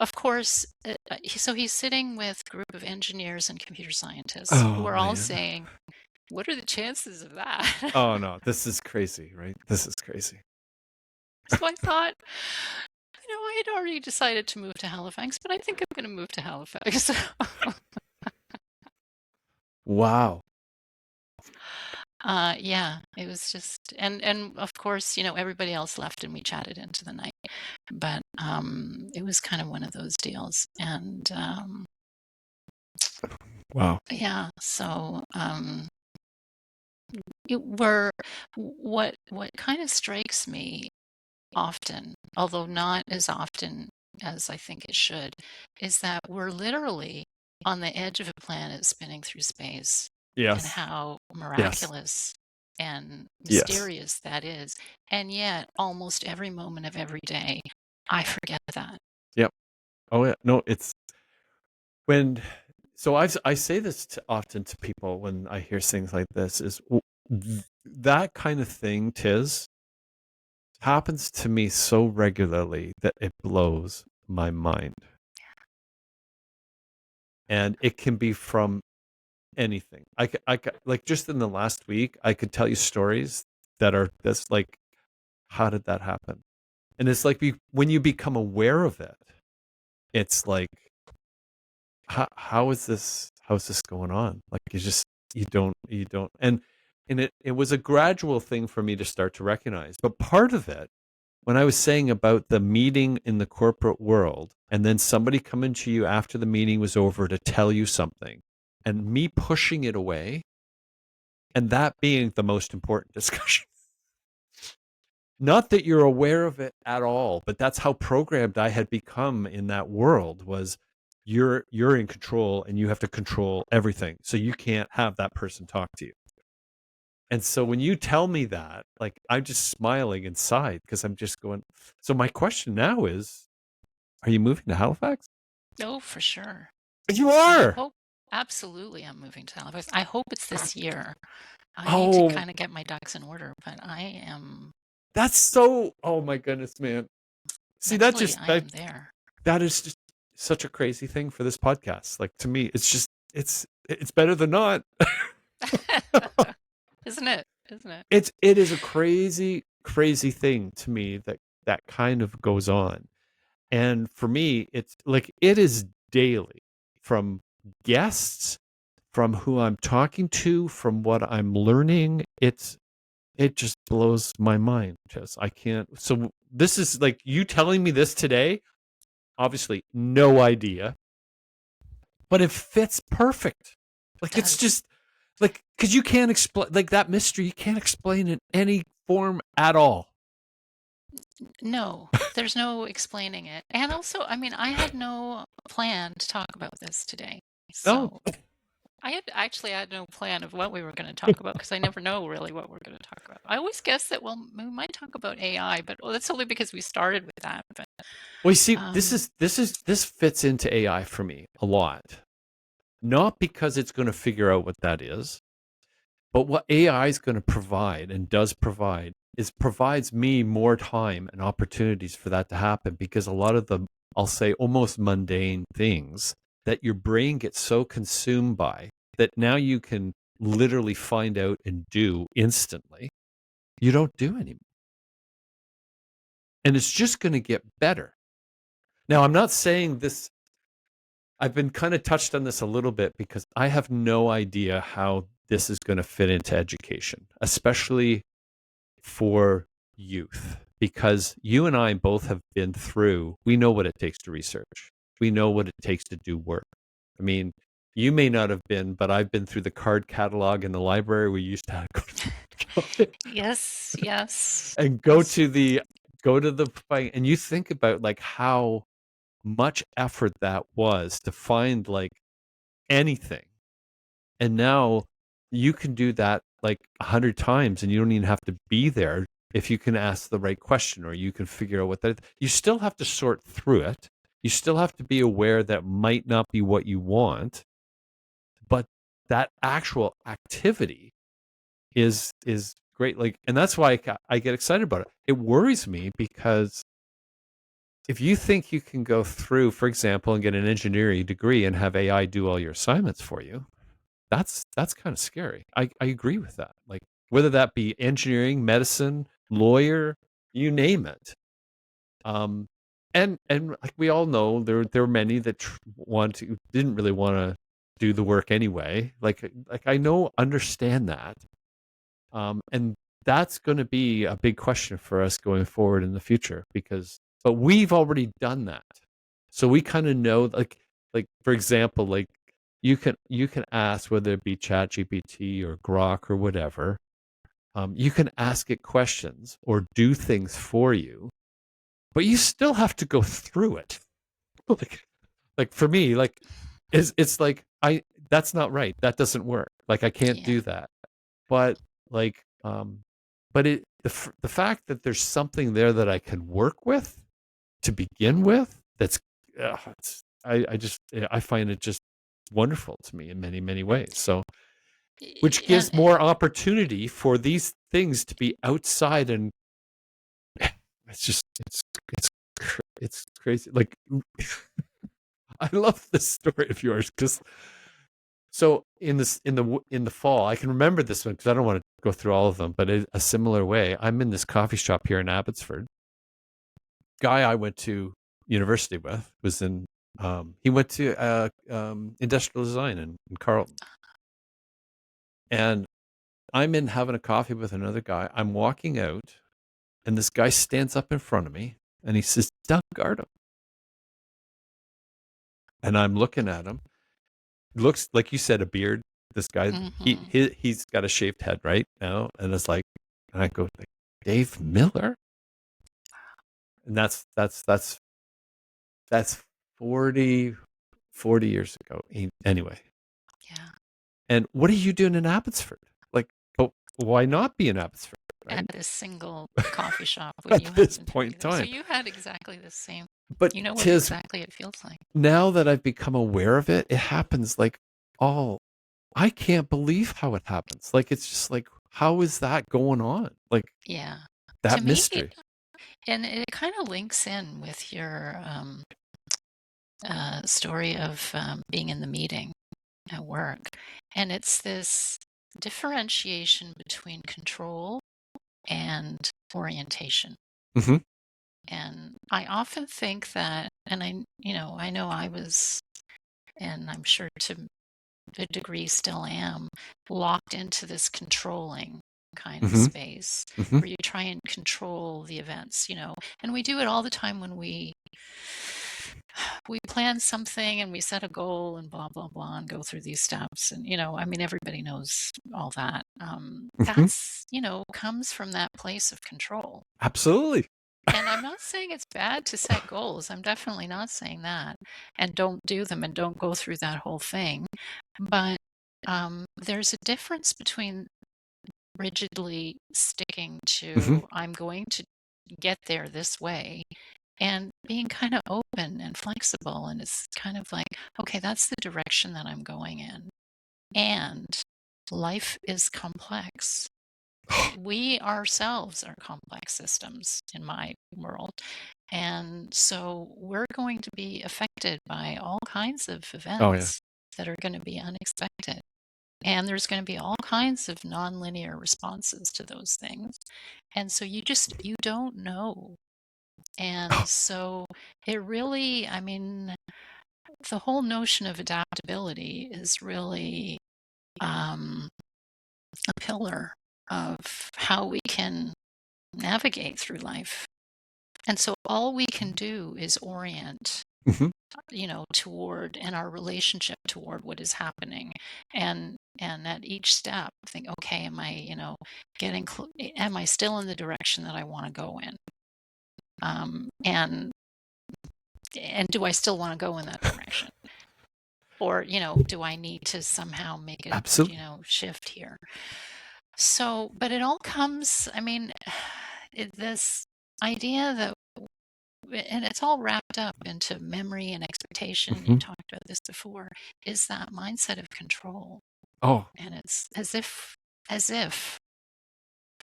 of course, so he's sitting with a group of engineers and computer scientists who Oh are all man. saying, "What are the chances of that?" Oh no, this is crazy, right? This is crazy. So I thought, I had already decided to move to Halifax, but I think I'm going to move to Halifax. Wow. Yeah, it was just, and of course, everybody else left and we chatted into the night. But it was kind of one of those deals, and Wow. yeah, so it were what kind of strikes me often, although not as often as I think it should, is that we're literally on the edge of a planet spinning through space, and Yes. how Yes. miraculous and Yes. mysterious that is. And yet, almost every moment of every day, I forget that. Yep. Oh yeah. No, it's when so I say this often to people when I hear things like this is that kind of thing, Tiz, happens to me so regularly that it blows my mind. And it can be from anything. Like just in the last week, I could tell you stories that are that's like, how did that happen? And it's like when you become aware of it, it's like, how is this going on? Like you just you don't and it was a gradual thing for me to start to recognize. But part of it, when I was saying about the meeting in the corporate world, and then somebody coming to you after the meeting was over to tell you something, and me pushing it away, and that being the most important discussion. Not that you're aware of it at all, but that's how programmed I had become in that world was you're in control and you have to control everything. So you can't have that person talk to you. And so when you tell me that, like I'm just smiling inside because I'm just going, so my question now is, are you moving to Halifax? Oh, for sure. You I are. hope, absolutely, I'm moving to Halifax. I hope it's this year. I need to Oh, kind of get my ducks in order, but I am that's so, oh my goodness, man. See, mentally, I am there. that is just such a crazy thing for this podcast. Like to me, it's just it's better than not. Isn't it? Isn't it? It is a crazy thing to me that that kind of goes on. And for me, it's like it is daily from guests, from who I'm talking to, from what I'm learning. It just blows my mind. Just I can't. So this is like you telling me this today. Obviously, no idea, but it fits perfect. It Like it's does. just like because you can't explain like that mystery. You can't explain in any form at all. No, there's no explaining it. And also, I mean, I had no plan to talk about this today. No. So I had no plan of what we were going to talk about because I never know really what we're going to talk about. I always guess that we might talk about AI, but well, that's only because we started with that. But Well, you see, um, this fits into AI for me a lot. Not because it's going to figure out what that is, but what AI is going to provide and does provide is provides me more time and opportunities for that to happen because a lot of the, I'll say, almost mundane things that your brain gets so consumed by that now you can literally find out and do instantly, you don't do anymore. And it's just going to get better. Now, I'm not saying this, I've been kind of touched on this a little bit because I have no idea how this is going to fit into education, especially for youth, because you and I both have been through, we know what it takes to research. We know what it takes to do work. I mean, you may not have been, but I've been through the card catalog in the library. We used to go yes, yes, and yes, go to the fight, and you think about like how much effort that was to find like anything. And now you can do that like 100 times and you don't even have to be there if you can ask the right question or you can figure out what that is. You still have to sort through it. You still have to be aware that might not be what you want, but that actual activity is great. Like, and that's why I get excited about it. It worries me because if you think you can go through, for example, and get an engineering degree and have AI do all your assignments for you, that's kind of scary. I agree with that. Like whether that be engineering, medicine, lawyer, you name it. Um, and like we all know, there were many that didn't really want to do the work anyway. Like I know, understand that. And that's going to be a big question for us going forward in the future but we've already done that. So we kind of know, like for example, like you can ask whether it be Chat GPT or Grok or whatever. You can ask it questions or do things for you, but you still have to go through it. like like for me, like it's like I that's not right. That doesn't work. Like I can't Yeah. do that. But like but the fact that there's something there that I can work with to begin with, I find it just wonderful to me in many many ways. So which And gives more opportunity for these things to be outside, and it's just it's crazy. Like I love this story of yours because so in the fall, I can remember this one because I don't want to go through all of them, but in a similar way, I'm in this coffee shop here in Abbotsford. Guy I went to university with was in he went to industrial design in Carleton, and I'm in having a coffee with another guy. I'm walking out, and this guy stands up in front of me, and he says, "Doug Gardam," and I'm looking at him. Looks like you said, a beard. This guy, mhm. he's got a shaved head right now, and it's like, and I go, like, Dave Miller, and that's 40 years ago. Anyway, Yeah. and what are you doing in Abbotsford? Like, but why not be in Abbotsford, At right? this single coffee shop when At you this happen to point be in there. So time, you had exactly the same, but you know what tis exactly it feels like. now that I've become aware of it, it happens like all. I can't believe how it happens. Like it's just like, how is that going on? Like Yeah. To that me, mystery. and it kind of links in with your story of being in the meeting at work. And it's this differentiation between control and orientation. Hmm. And I often think that, and I know I was, and I'm sure to a degree still am, locked into this controlling kind of Hmm. space Hmm. where you try and control the events, and we do it all the time when we plan something and we set a goal and blah blah blah and go through these steps, and I mean everybody knows all that. Hmm. That's comes from that place of control. Absolutely. And I'm not saying it's bad to set goals. I'm definitely not saying that. And don't do them and don't go through that whole thing. But there's a difference between rigidly sticking Hmm. to, I'm going to get there this way, and being kind of open and flexible. And it's kind of like, okay, that's the direction that I'm going in. And life is complex. We ourselves are complex systems in my world. And so we're going to be affected by all kinds of Oh yeah. events that are going to be unexpected. And there's going to be all kinds of nonlinear responses to those things. And so you don't know. And so it really, I mean, the whole notion of adaptability is really um, a pillar of how we can navigate through life. And so all we can do is orient, Hmm. toward, and our relationship toward what is happening. And at each step think, okay, am I, am I still in the direction that I want to go in? And do I still want to go in that direction? Or, do I need to somehow make a, Absolutely. shift here? So, but it all comes, I mean, this idea that, and it's all wrapped up into memory and expectation. You Hmm. talked about this before, is that mindset of control. Oh, And it's as if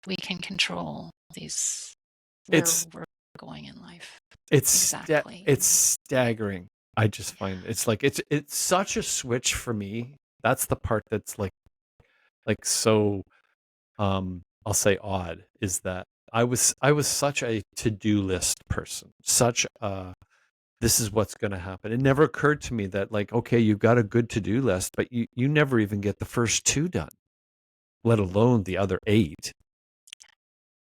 we can control these where it's we're going in life. Exactly. it's staggering. I just find it's like it's such a switch for me. That's the part that's so I'll say odd, is that I was such a to-do list person. Such a this is what's going to happen. It never occurred to me that, like, okay, you've got a good to-do list, but you never even get the first two done, let alone the other eight.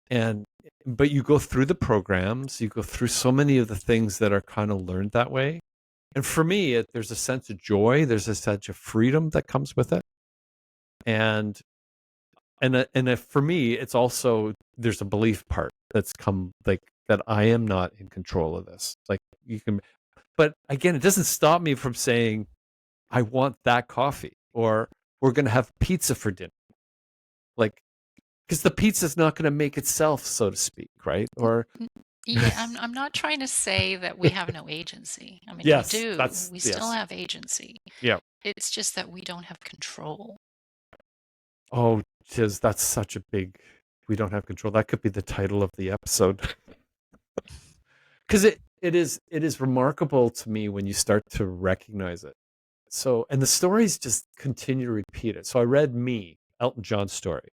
And but you go through the programs, you go through so many of the things that are kind of learned that way. And for me, there's a sense of joy, there's a sense of freedom that comes with it. And for me, it's also, there's a belief part that's come, like, that I am not in control of this. Like, you can, but again, it doesn't stop me from saying I want that coffee, or we're going to have pizza for dinner. Like, because the pizza's not going to make itself, so to speak, right? Or N- Yeah, I'm not trying to say that we have no agency. I mean, we yes, do. We still yes, have agency. yeah. It's just that we don't have control. Oh, Tiz, that's such a big. We don't have control. That could be the title of the episode. Because it is remarkable to me when you start to recognize it. So, and the stories just continue to repeat it. So I read Me, Elton John's story.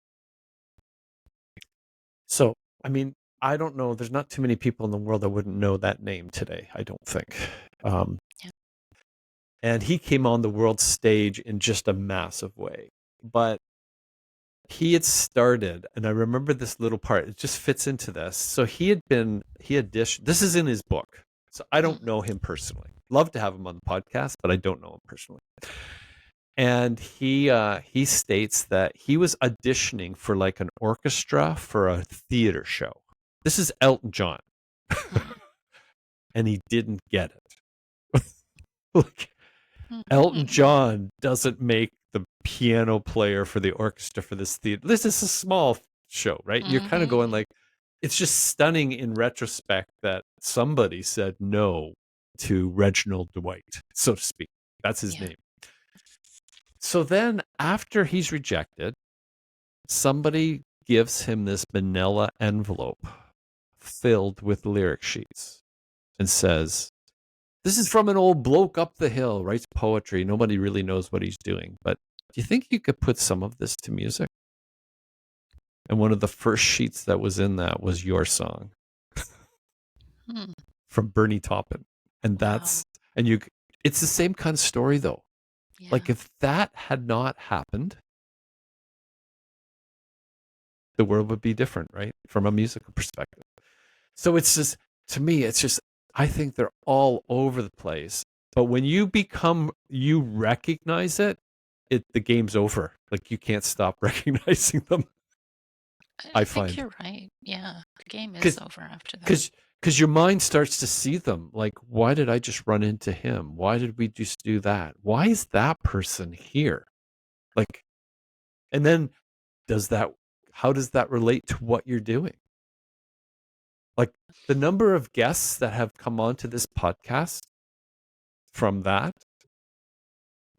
So, I mean, I don't know. There's not too many people in the world that wouldn't know that name today, I don't think. Um, Yeah. and he came on the world stage in just a massive way. But he had started, and I remember this little part, it just fits into this. So he had dished, this is in his book. So I Mm, don't know him personally. Love to have him on the podcast, but I don't know him personally. And he states that he was auditioning for like an orchestra for a theater show. This is Elton John, mm, and he didn't get it. Like, mm, Elton mm, John doesn't make the piano player for the orchestra for this theater. This is a small show, right? And you're kind of going mhm. like, it's just stunning in retrospect that somebody said no to Reginald Dwight, so to speak. That's his Yeah. name. So then after he's rejected, somebody gives him this manila envelope filled with lyric sheets and says, this is from an old bloke up the hill, writes poetry. Nobody really knows what he's doing. But do you think you could put some of this to music? And one of the first sheets that was in that was your song Mm, from Bernie Taupin. And wow. it's the same kind of story though. Like, Yeah. if that had not happened, the world would be different, right? From a musical perspective. So it's just, to me, it's just, I think they're all over the place. But when you recognize it, the game's over. Like, you can't stop recognizing them. I I think find, you're right. Yeah. The game is because over after that. because your mind starts to see them. Like, why did I just run into him? Why did we just do that? Why is that person here? Like, and then does that? How does that relate to what you're doing? Like, the number of guests that have come onto this podcast from that,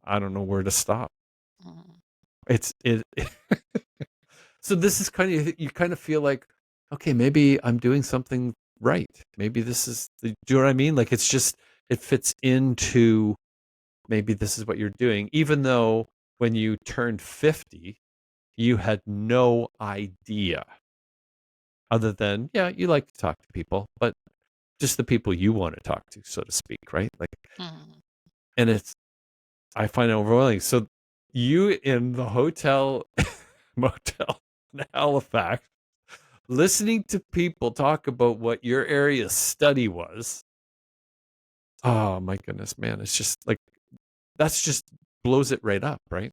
I don't know where to stop. Mm. It's it. So this is kind of, you kind of feel like, okay, maybe I'm doing something right. Maybe this is, do you know what I mean? Like, it's just, it fits into, maybe this is what you're doing, even though when you turned 50, you had no idea, other than, yeah, you like to talk to people, but just the people you want to talk to, so to speak, right? Like, Mm. and I find it overwhelming. So you in the hotel motel in Halifax, listening to people talk about what your area study was. Oh my goodness, man. It's just like, that's just blows it right up, right?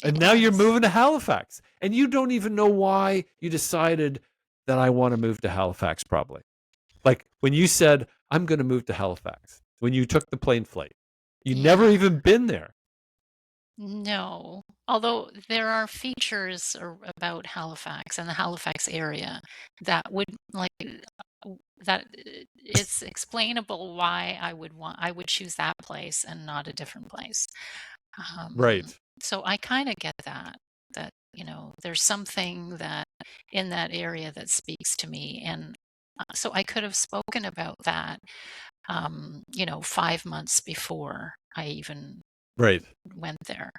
It And now you're does. moving to Halifax, and you don't even know why you decided that I want to move to Halifax, probably. Like, when you said, I'm going to move to Halifax, when you took the plane flight, you never Yeah. even been there. No. Although there are features about Halifax and the Halifax area that would like that it's explainable why I would choose that place and not a different place. Um, Right. so I kind of get that there's something that in that area that speaks to me, and So I could have spoken about that, 5 months before I even Right. went there.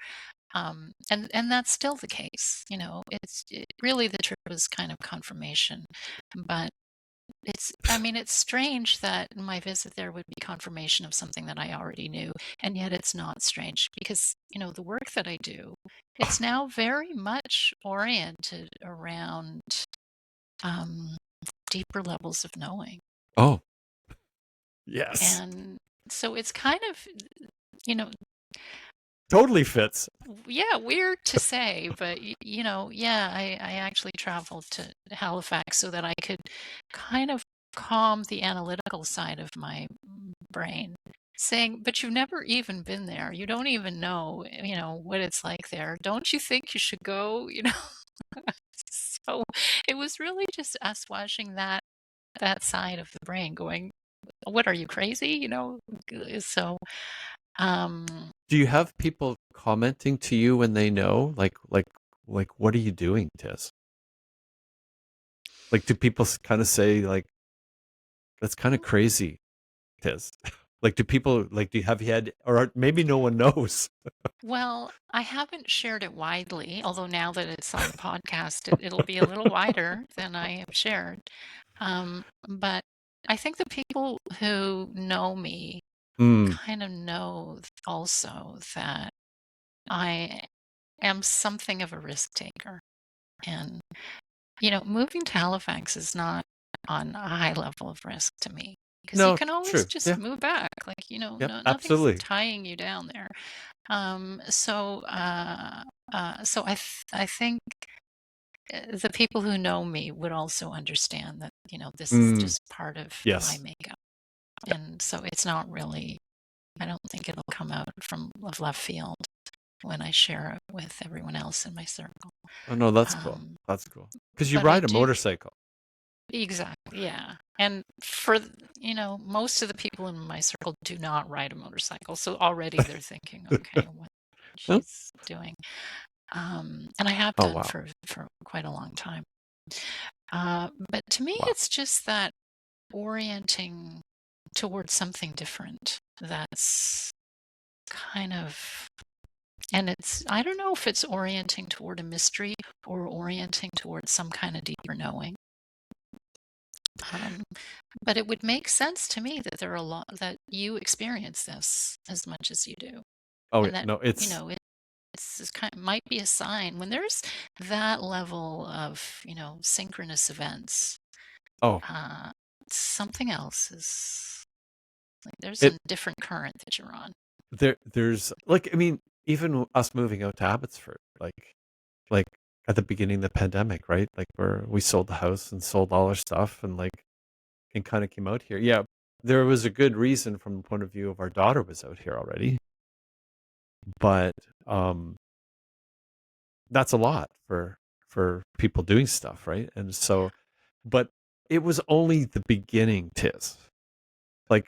And that's still the case. Really the trip was kind of confirmation, but I mean, it's strange that my visit there would be confirmation of something that I already knew, and yet it's not strange because, the work that I do, it's now very much oriented around um, deeper levels of knowing. Oh, yes. And so it's kind of, you know, Totally fits. yeah, weird to say, but yeah, I actually traveled to Halifax so that I could kind of calm the analytical side of my brain, saying, "But you've never even been there. You don't even know, what it's like there. Don't you think you should go?" So it was really just us watching that side of the brain going, "What are you crazy?" So um Do you have people commenting to you when they know, like, what are you doing, Tiz? Like, do people kind of say, like, that's kind of crazy, Tiz? Like, do people, like, have you had, or maybe no one knows? Well, I haven't shared it widely, although now that it's on the podcast, it'll be a little wider than I have shared. But I think the people who know me Mm, kind of know also that I am something of a risk taker. And, moving to Halifax is not on a high level of risk to me because you no, can always true. just Yeah. move back. Like, Yeah. nothing's Absolutely. tying you down there. So I think the people who know me would also understand that this is Mm, just part of my yes. makeup, and so it's not really. I don't think it'll come out from of left field when I share it with everyone else in my circle. Oh, no, that's cool. Um, That's cool. Because you but I ride a do motorcycle. exactly, yeah. And for most of the people in my circle do not ride a motorcycle, so already they're thinking, okay, what Huh? she's doing. And I have Oh, done wow. for quite a long time. But to me, Wow. it's just that orienting towards something different. That's kind of, and I don't know if it's orienting toward a mystery or orienting towards some kind of deeper knowing. Um, but it would make sense to me that there are a lot that you experience this as much as you do, Oh, yeah. and that No, you know it's kind of might be a sign when there's that level of synchronous events. oh, Uh, Something else is like there's it, a different current that you're on. there's, like, I mean, even us moving out to Abbotsford, like at the beginning of the pandemic, right? Like, where we sold the house and sold all our stuff and kind of came out here. Yeah. There was a good reason from the point of view of our daughter was out here already, but, um, that's a lot for people doing stuff, right? And so, but it was only the beginning, Tis. Like,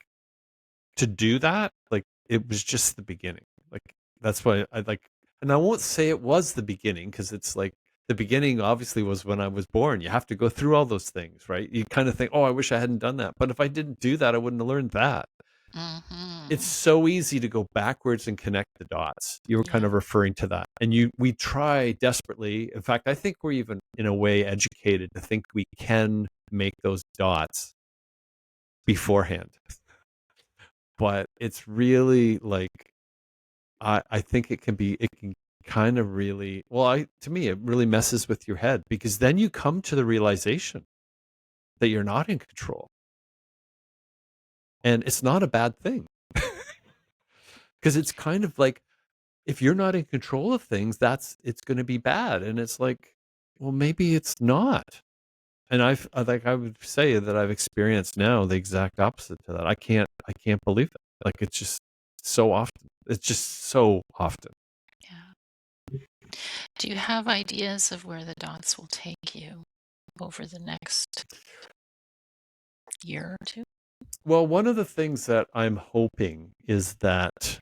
to do that, like, it was just the beginning. Like, that's why I like, and I won't say it was the beginning because it's like the beginning obviously was when I was born. You have to go through all those things, right? You kind of think, oh, I wish I hadn't done that. But if I didn't do that, I wouldn't have learned that. It's Hmm. so easy to go backwards and connect the dots. You were kind Yeah. of referring to that. And we try desperately. In fact, I think we're even in a way educated to think we can make those dots beforehand. But it's really like I think it can kind of really, well, to me it really messes with your head because then you come to the realization that you're not in control. And it's not a bad thing. Because it's kind of like if you're not in control of things, it's going to be bad. And it's like, well, maybe it's not. And I would say that I've experienced now the exact opposite to that. I can't believe it. Like, it's just so often. It's just so often. Yeah. Do you have ideas of where the dots will take you over the next year or two? Well, one of the things that I'm hoping is that,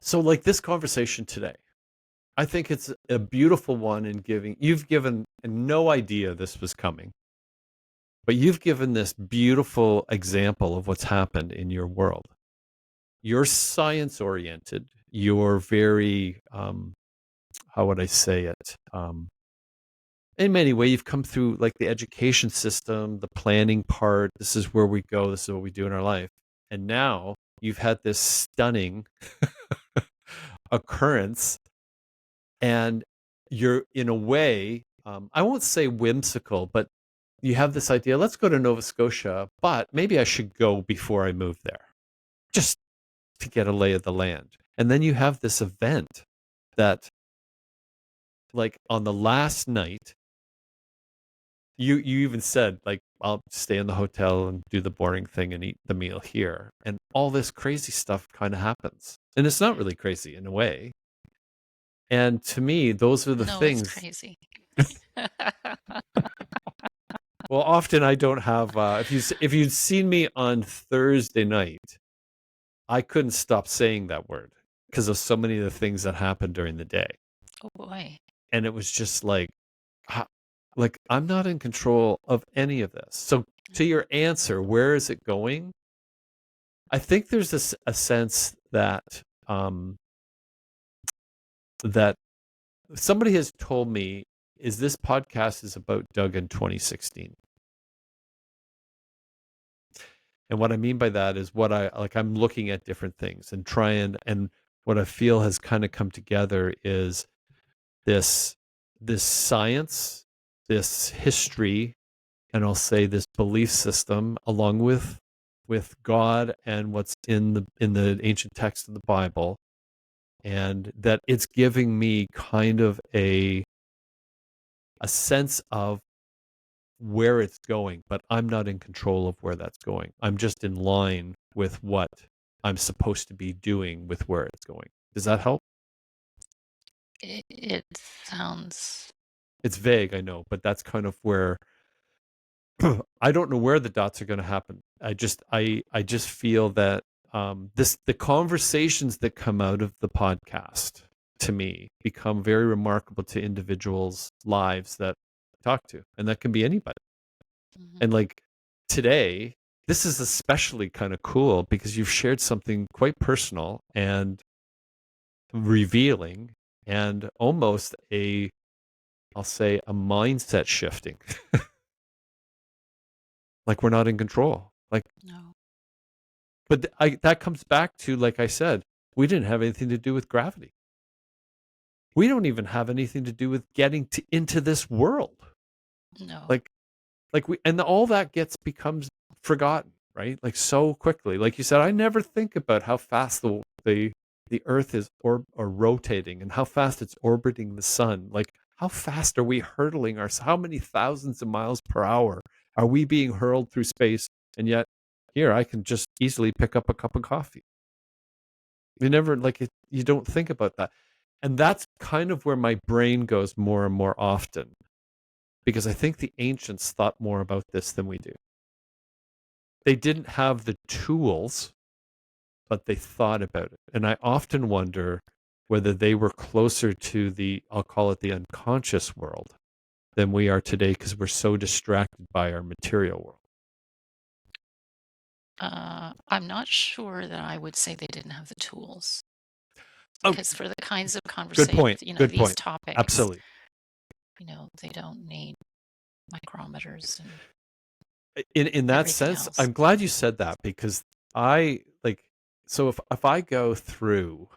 so like this conversation today, I think it's a beautiful one in giving, you've given no idea this was coming. But you've given this beautiful example of what's happened in your world. You're science oriented. You're very, how would I say it? In many ways, you've come through like the education system, the planning part. This is where we go. This is what we do in our life. And now you've had this stunning occurrence, and you're in a way, I won't say whimsical, but you have this idea, let's go to Nova Scotia, but maybe I should go before I move there, just to get a lay of the land. And then you have this event that, like, on the last night, you even said, like, I'll stay in the hotel and do the boring thing and eat the meal here. And all this crazy stuff kind of happens. And it's not really crazy in a way. And to me, those are the No, it's things. crazy. Well, often I don't have. If you'd seen me on Thursday night, I couldn't stop saying that word because of so many of the things that happened during the day, Oh boy. and it was just like, ho- like I'm not in control of any of this. So, to your answer, where is it going? I think there's a sense that that somebody has told me is this podcast is about Doug in 2016. And what I mean by that is what I like, I'm looking at different things and trying, and what I feel has kind of come together is this, this science, this history, and I'll say this belief system, along with God and what's in the ancient text of the Bible, and that it's giving me kind of a sense of where it's going, but I'm not in control of where that's going. I'm just in line with what I'm supposed to be doing with where it's going. Does that help? It sounds. It's vague, I know, but that's kind of where I don't know where the dots are going to happen. I just feel that the conversations that come out of the podcast to me become very remarkable to individuals' lives that I talk to, and that can be anybody. Mhm. And like today, this is especially kind of cool because you've shared something quite personal and revealing and almost I'll say a mindset shifting. Like we're not in control. Like, No. but that comes back to, like I said, we didn't have anything to do with gravity. We don't even have anything to do with getting into this world. No. Like, we, and all that becomes forgotten, right? Like so quickly. Like you said, I never think about how fast the earth is or rotating and how fast it's orbiting the sun. Like how fast are we hurtling how many thousands of miles per hour are we being hurled through space? And yet here I can just easily pick up a cup of coffee. You never you don't think about that. And that's kind of where my brain goes more and more often, because I think the ancients thought more about this than we do. They didn't have the tools, but they thought about it. And I often wonder whether they were closer to I'll call it the unconscious world than we are today because we're so distracted by our material world. I'm not sure that I would say they didn't have the tools Oh, because for the kinds of good conversation, point. Good these point. topics, Absolutely. they don't need micrometers and In that everything sense, else. I'm glad you said that because I like, so if I go through,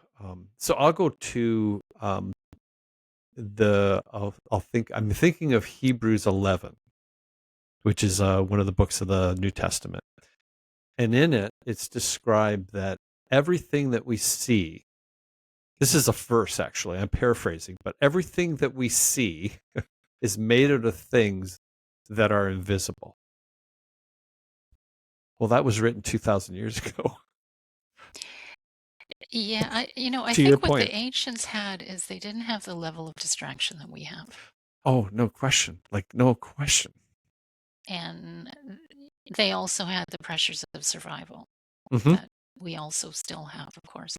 so I'll go to I'm thinking of Hebrews 11, which is one of the books of the New Testament. And in it, it's described that everything that we see, this is a verse actually, I'm paraphrasing, but everything that we see is made out of things that are invisible. Well, that was written 2,000 years ago. Yeah, I To your think what the point. ancients had is they didn't have the level of distraction that we have. Oh, no question. Like, no question. And they also had the pressures of survival Hmm. that we also still have, of course.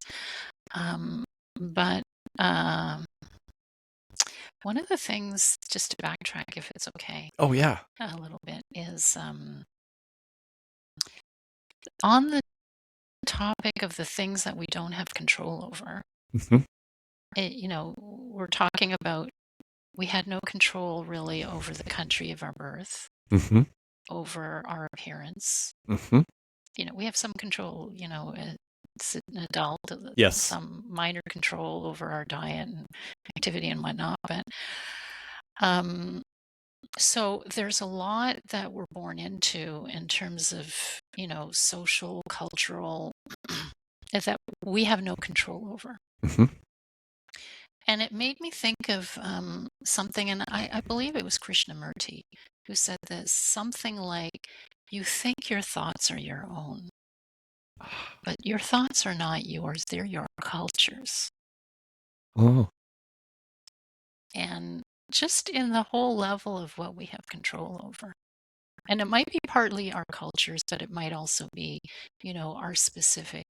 But um, One of the things, just to backtrack if it's okay, Oh, yeah. a little bit, is on the topic of the things that we don't have control over. Mhm, We're talking about we had no control really over the country of our birth, mhm, over our appearance. mhm. We have some control, as an adult, Yes. some minor control over our diet and activity and whatnot. But um, so there's a lot that we're born into in terms of, social, cultural, that we have no control over. Mhm. And it made me think of something, and I believe it was Krishnamurti who said this, something like, you think your thoughts are your own, but your thoughts are not yours, they're your culture's. Oh, And just in the whole level of what we have control over. And it might be partly our cultures, but it might also be, our specific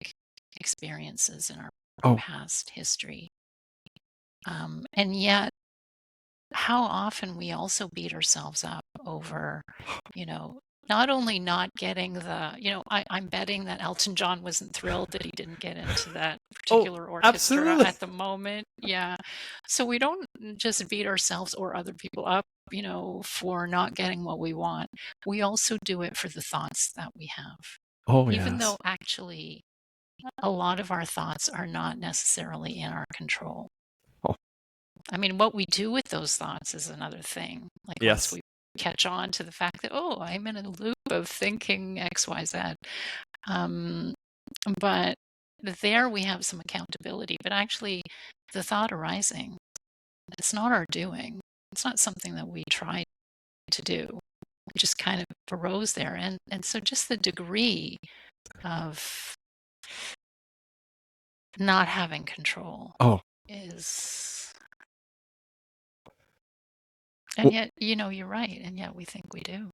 experiences in our oh, past history. And yet, how often we also beat ourselves up over, you know, not only not getting I'm betting that Elton John wasn't thrilled that he didn't get into that oh, particular orchestra absolutely. at the moment. Yeah. So we don't just beat ourselves or other people up, for not getting what we want. We also do it for the thoughts that we have, Oh, even though yes. actually a lot of our thoughts are not necessarily in our control. Oh, I mean, what we do with those thoughts is another thing. Like once yes. we catch on to the fact that, oh, I'm in a loop of thinking X, Y, Z. Um, but there we have some accountability. But actually, the thought arising, it's not our doing. It's not something that we try to do. It just kind of arose there. And so just the degree of not having control Oh, is, and well, yet, you're right. And yet we think we do.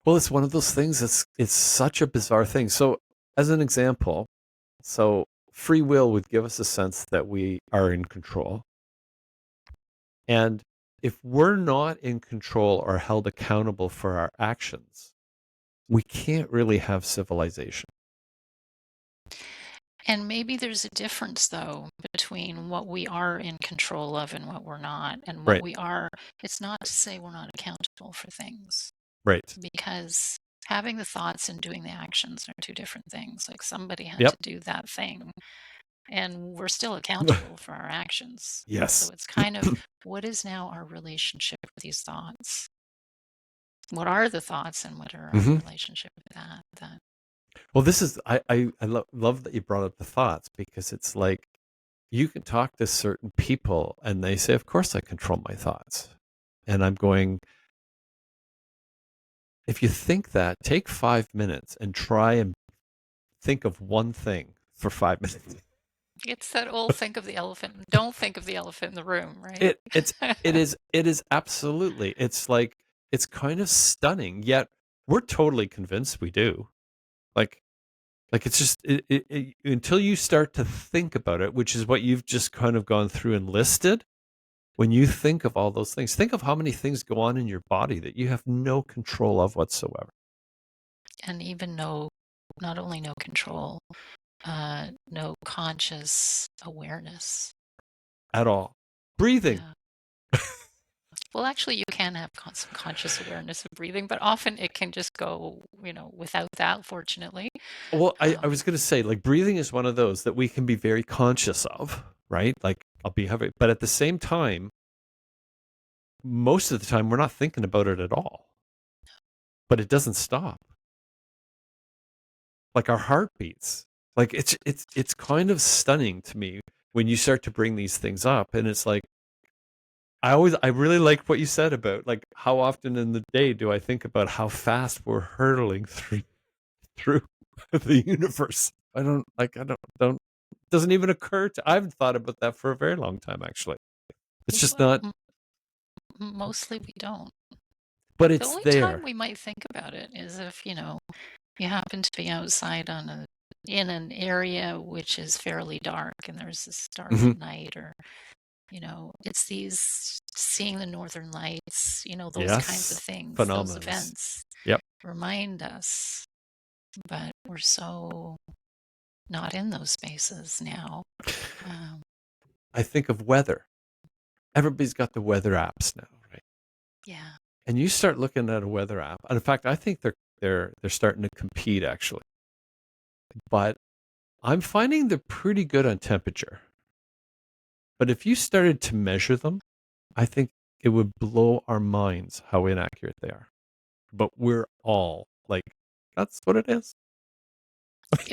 well, it's one of those things. It's such a bizarre thing. So, as an example, so free will would give us a sense that we are in control. And if we're not in control or held accountable for our actions, we can't really have civilization. And maybe there's a difference, though, between what we are in control of and what we're not. And what Right. we are, it's not to say we're not accountable for things, Right. because having the thoughts and doing the actions are two different things. Like somebody had Yep. to do that thing, and we're still accountable for our actions. So Yes. it's kind of, what is now our relationship with these thoughts? What are the thoughts and what are our Hmm. relationship with that? Well, this is love that you brought up the thoughts because it's like you can talk to certain people and they say, "Of course, I control my thoughts," and I'm going, if you think that, take 5 minutes and try and think of one thing for 5 minutes. It's that old think of the elephant. Don't think of the elephant in the room, right? It it's it is absolutely. It's like it's kind of stunning. Yet we're totally convinced we do. Like it's just until you start to think about it, which is what you've just kind of gone through and listed. When you think of all those things, think of how many things go on in your body that you have no control of whatsoever And even not only no control, no conscious awareness. at all. Breathing. Yeah. Well, actually, you can have some conscious awareness of breathing, but often it can just go, without that, fortunately. Well, I Um, was going to say, like, breathing is one of those that we can be very conscious of, right? Like, I'll be having, but at the same time, most of the time, we're not thinking about it at all. But it doesn't stop. Like our heartbeats. Like it's kind of stunning to me when you start to bring these things up, and it's like I really like what you said about like how often in the day do I think about how fast we're hurtling through the universe. I don't doesn't even occur to I haven't thought about that for a very long time actually. It's just well, not, mostly we don't. but The it's only time there. we might think about it is if, you happen to be outside in an area which is fairly dark and there's this dark Hmm. at night, or It's these seeing the northern lights, those kinds of Yes. things, those Phenomena. events Yep. remind us, but we're so not in those spaces now. Um, I think of weather. Everybody's got the weather apps now, right? yeah. And you start looking at a weather app. And in fact, I think they're starting to compete actually. But I'm finding they're pretty good on temperature. But if you started to measure them, I think it would blow our minds how inaccurate they are. But we're all like, that's what it is.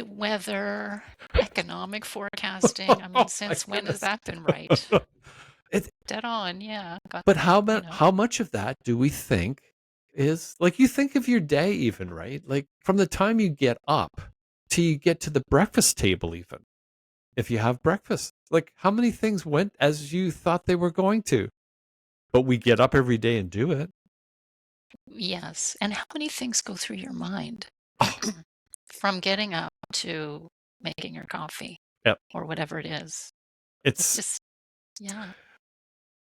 Weather, economic forecasting. I Oh mean, my since when has goodness. that been right? It, Dead on, yeah. Got but you know. how much of that do we think is like you think of your day even, right? Like from the time you get up till you get to the breakfast table even. If you have breakfast, like how many things went as you thought they were going to? But we get up every day and do it. Yes. And how many things go through your mind Oh, from getting up to making your coffee yep. or whatever it is? It's It's just, yeah.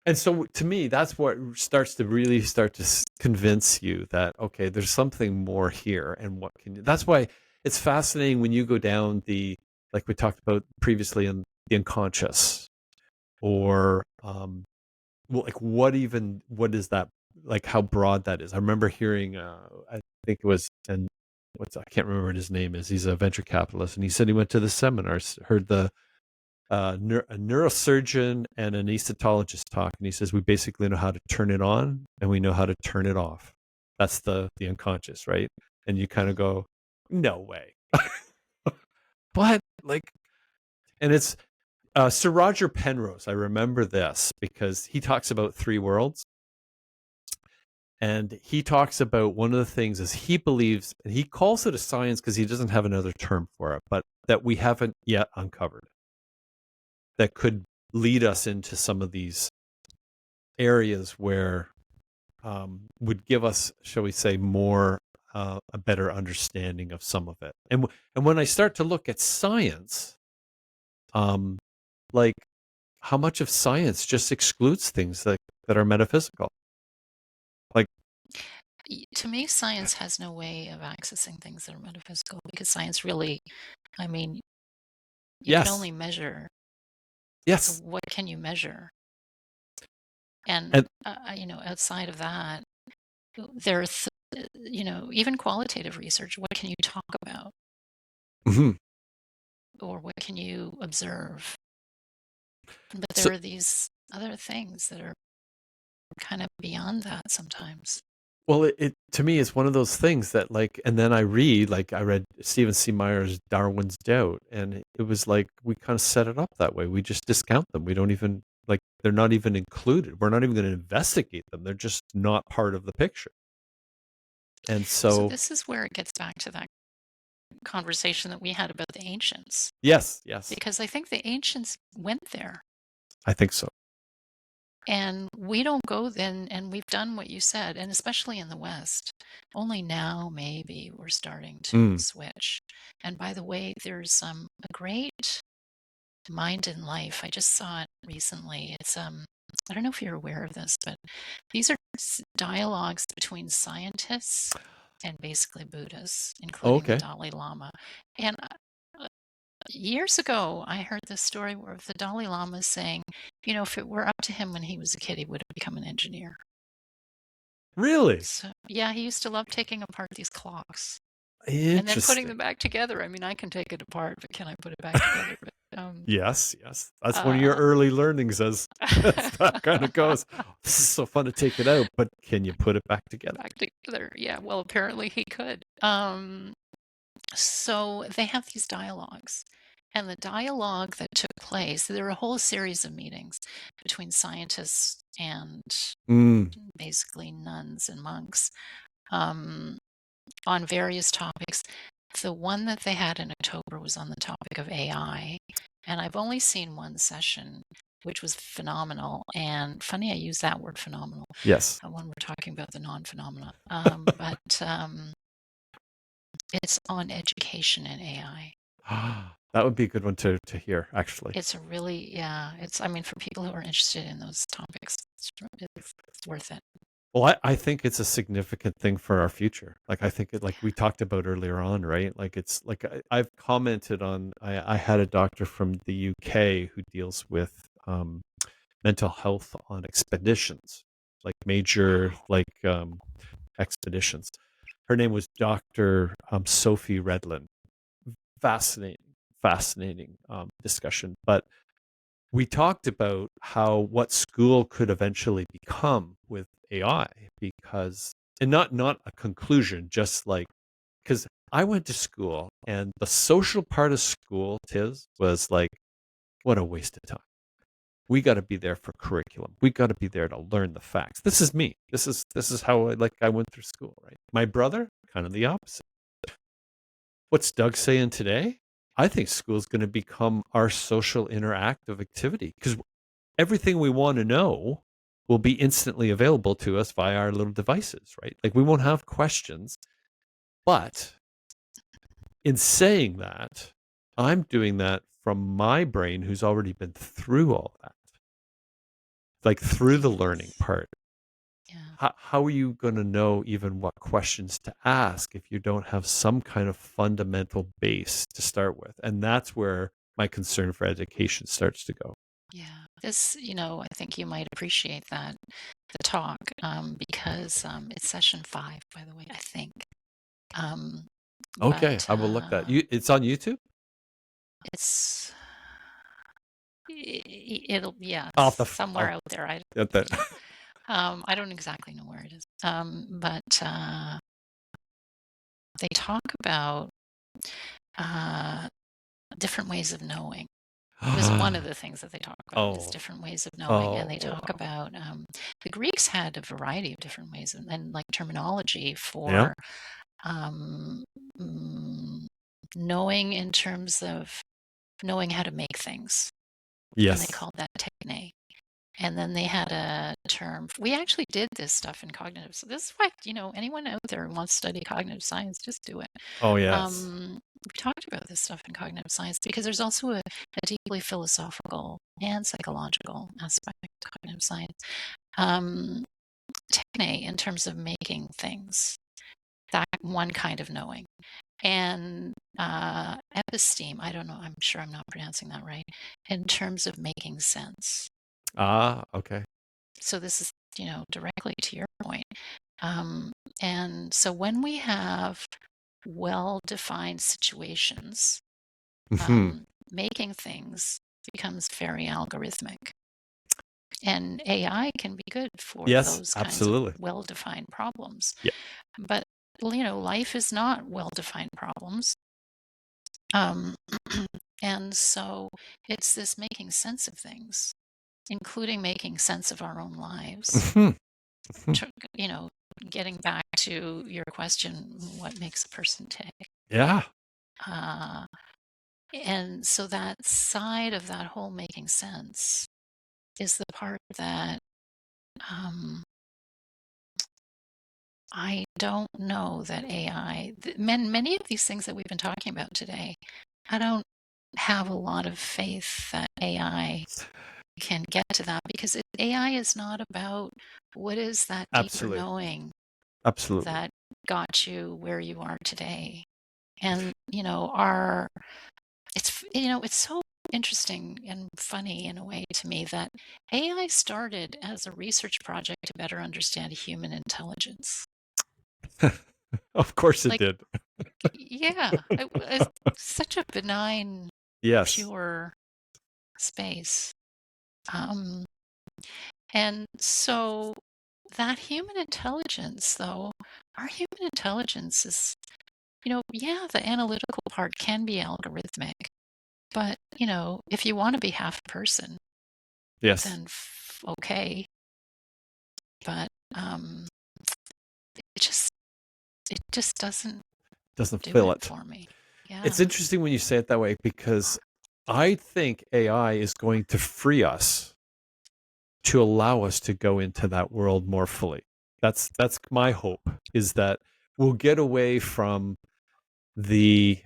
and so to me, that's what starts to really start to convince you that okay, there's something more here, and what can you? That's why it's fascinating when you go down the like we talked about previously in the unconscious, or well, like what is that like how broad that is. I remember hearing, I think it was and what's I can't remember what his name is. He's a venture capitalist, and he said he went to the seminars, heard the a neurosurgeon and an anesthetologist talk, and he says we basically know how to turn it on and we know how to turn it off. That's the unconscious, right? And you kind of go, no way. But like, and it's Sir Roger Penrose. I remember this because he talks about three worlds, and he talks about one of the things is he believes, and he calls it a science because he doesn't have another term for it, but that we haven't yet uncovered that could lead us into some of these areas where would give us, shall we say, more a better understanding of some of it. And when I start to look at science, um, like how much of science just excludes things that are metaphysical? Like, To me, science has no way of accessing things that are metaphysical because science really, I mean, you can yes, only measure. So yes, what can you measure? And, and outside of that, there's, even qualitative research, what can you talk about? mhm. Or what can you observe? But So there are these other things that are kind of beyond that sometimes. well, it to me is one of those things that like, and then I read Stephen C. Meyer's Darwin's Doubt, and it was like we kind of set it up that way. We just discount them. We don't even like they're not even included. We're not even going to investigate them. They're just not part of the picture. And So so, this is where it gets back to that conversation that we had about the ancients, yes, yes, because I think the ancients went there. I think so. And we don't go then, and we've done what you said, and especially in the West. Only now, maybe, we're starting to Mm. switch. And by the way, there's a great Mind in Life. I just saw it recently. It's I don't know if you're aware of this, but these are dialogues between scientists and basically Buddhists, including the Okay, Dalai Lama. And years ago, I heard this story where the Dalai Lama is saying, if it were up to him when he was a kid, he would have become an engineer. really So, yeah, he used to love taking apart these clocks and then putting interesting. them back together. I mean, I can take it apart, but can I put it back together? But Yes, yes, that's one of your uh, early learnings as as that kind of goes. This is so fun to take it out, but can you put it back together? back together. Yeah, well, apparently he could. So they have these dialogues. And the dialogue that took place, there were a whole series of meetings between scientists and Mm, basically nuns and monks um, on various topics. The one that they had in October was on the topic of AI. And I've only seen one session, which was phenomenal. And funny, I use that word phenomenal yes. when we're talking about the non phenomena. But it's on education and AI. That would be a good one to hear, actually. It's a really, yeah, I mean, for people who are interested in those topics, it's worth it. Well, I think it's a significant thing for our future. Like I think it, like we talked about earlier on, right? Like it's like I've commented on. I had a doctor from the UK who deals with mental health on expeditions, like major Wow. expeditions. Her name was Doctor Sophie Redlin. Fascinating, fascinating discussion. But we talked about how what school could eventually become with AI because and not a conclusion, just like because I went to school and the social part of school, Tiz, was like, what a waste of time. We got to be there for curriculum. We got to be there to learn the facts. This is me. This is how I went through school, right? My brother, kind of the opposite. What's Doug saying today? I think school is going to become our social interactive activity because everything we want to know will be instantly available to us via our little devices, right? Like we won't have questions. But in saying that, I'm doing that from my brain who's already been through all that, like through the learning Yes. part. Yeah. How are you going to know even what questions to ask if you don't have some kind of fundamental base to start with? And that's where my concern for education starts to go. Yeah. I think you might appreciate that, the talk, because it's session 5, by the way, I think. Um, Okay, but I will look that. You, it's on YouTube. it's it'll yeah, I'll have it's to. somewhere I'll out there. get that. Yeah. I don't exactly know where it is. But they talk about uh, different ways of knowing. It was one of the things that they talk about is Oh, different ways of knowing, and they oh, talk about the Greeks had a variety of different ways and like terminology yeah, for um, mm, knowing in terms of knowing how to make things, and they yes. called that techne. And then they had a term. We actually did this stuff in cognitive. So this is why, anyone out there who wants to study cognitive science, just do it. Oh, yes. We talked about this stuff in cognitive science because there's also a deeply philosophical and psychological aspect to cognitive science. Um, Techne, in terms of making things, that one kind of knowing. And episteme, I don't know, I'm sure I'm not pronouncing that right, in terms of making sense. Ah, okay. So this is, directly to your point. Um, and so when we have well-defined situations, Hmm. making things becomes very algorithmic. And AI can be good for Yes, those kinds of absolutely. well-defined problems. Yeah. But, life is not well-defined problems. Um, and so it's this making sense of things, including making sense of our own lives. Hmm. Hmm. tr- you know, Getting back to your question, what makes a person tick? Yeah. Uh, and so that side of that whole making sense is the part that um, I don't know that many of these things that we've been talking about today, I don't have a lot of faith that AI can get to that because AI is not about what is that deeper Absolutely. knowing Absolutely. that got you where you are today. And our it's so interesting and funny in a way to me that AI started as a research project to better understand human intelligence. Of course it Like, did. yeah, it was such a benign, Yes. pure space. Um, and so that human intelligence, though, our human intelligence is, yeah, the analytical part can be algorithmic, but, if you want to be half a person, Yes. then okay. But it just it just doesn't Doesn't do fill it it. for me. It's Yeah. interesting when you say it that way because I think AI is going to free us to allow us to go into that world more fully. That's my hope is that we'll get away from the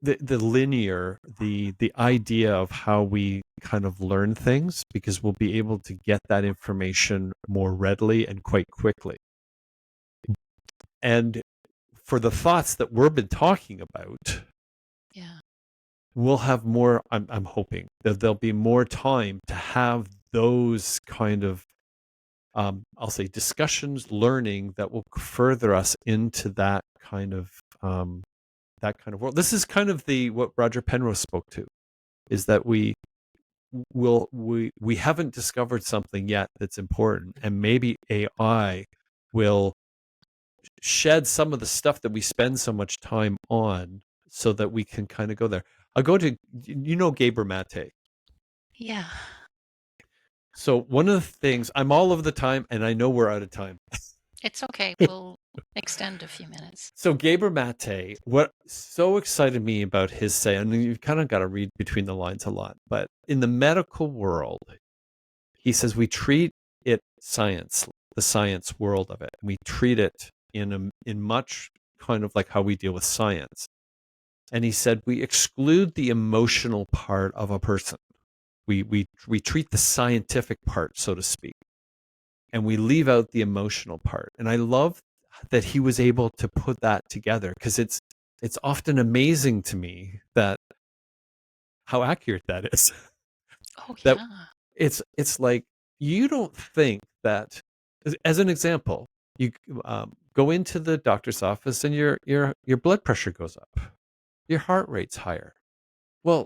the linear, the idea of how we kind of learn things, because we'll be able to get that information more readily and quite quickly. And for the thoughts that we've been talking about, Yeah. we'll have more. I'm hoping that there'll be more time to have those kind of, I'll say, discussions, learning that will further us into that kind of world. This is kind of the what Roger Penrose spoke to, is that we haven't discovered something yet that's important, and maybe AI will shed some of the stuff that we spend so much time on, so that we can kind of go there. I'll go to, Gaber Mate. Yeah. So one of the things, I'm all over the time, and I know we're out of time. It's okay. We'll extend a few minutes. So Gaber Mate, what so excited me about his say, and you've kind of got to read between the lines a lot, but in the medical world, he says we treat it science, the science world of it. We treat it in much kind of like how we deal with science. And he said we exclude the emotional part of a person. We treat the scientific part, so to speak, and we leave out the emotional part. And I love that he was able to put that together, because it's often amazing to me that how accurate that is. Oh, That yeah. it's like, you don't think that, as an example, you go into the doctor's office and your blood pressure goes up, your heart rate's higher. Well,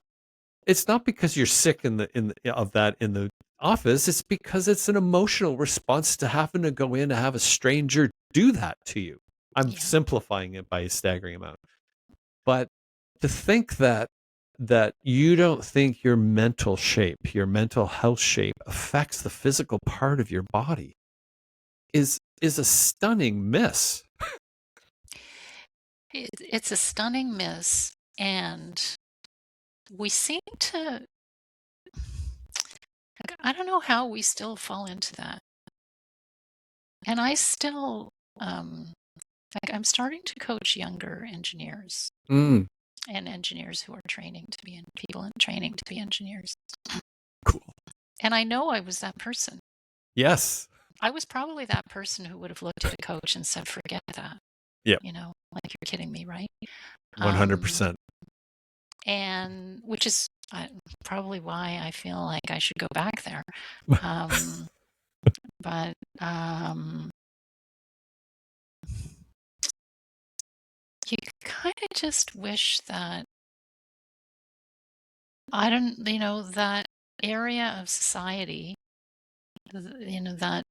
it's not because you're sick in the office. It's because it's an emotional response to having to go in to have a stranger do that to you. I'm Yeah. simplifying it by a staggering amount. But to think that you don't think your mental shape, your mental health shape affects the physical part of your body is a stunning miss. It's a stunning miss. And we seem to, like, I don't know how we still fall into that. And I still, like, I'm starting to coach younger engineers Mm, and engineers who are training to be people in training to be engineers. cool. And I know I was that person. Yes. I was probably that person who would have looked at a coach and said, forget that, Yep. like, you're kidding me, right? Um, 100%. and which is probably why I feel like I should go back there. Um, but you kind of just wish that, I don't, that area of society, that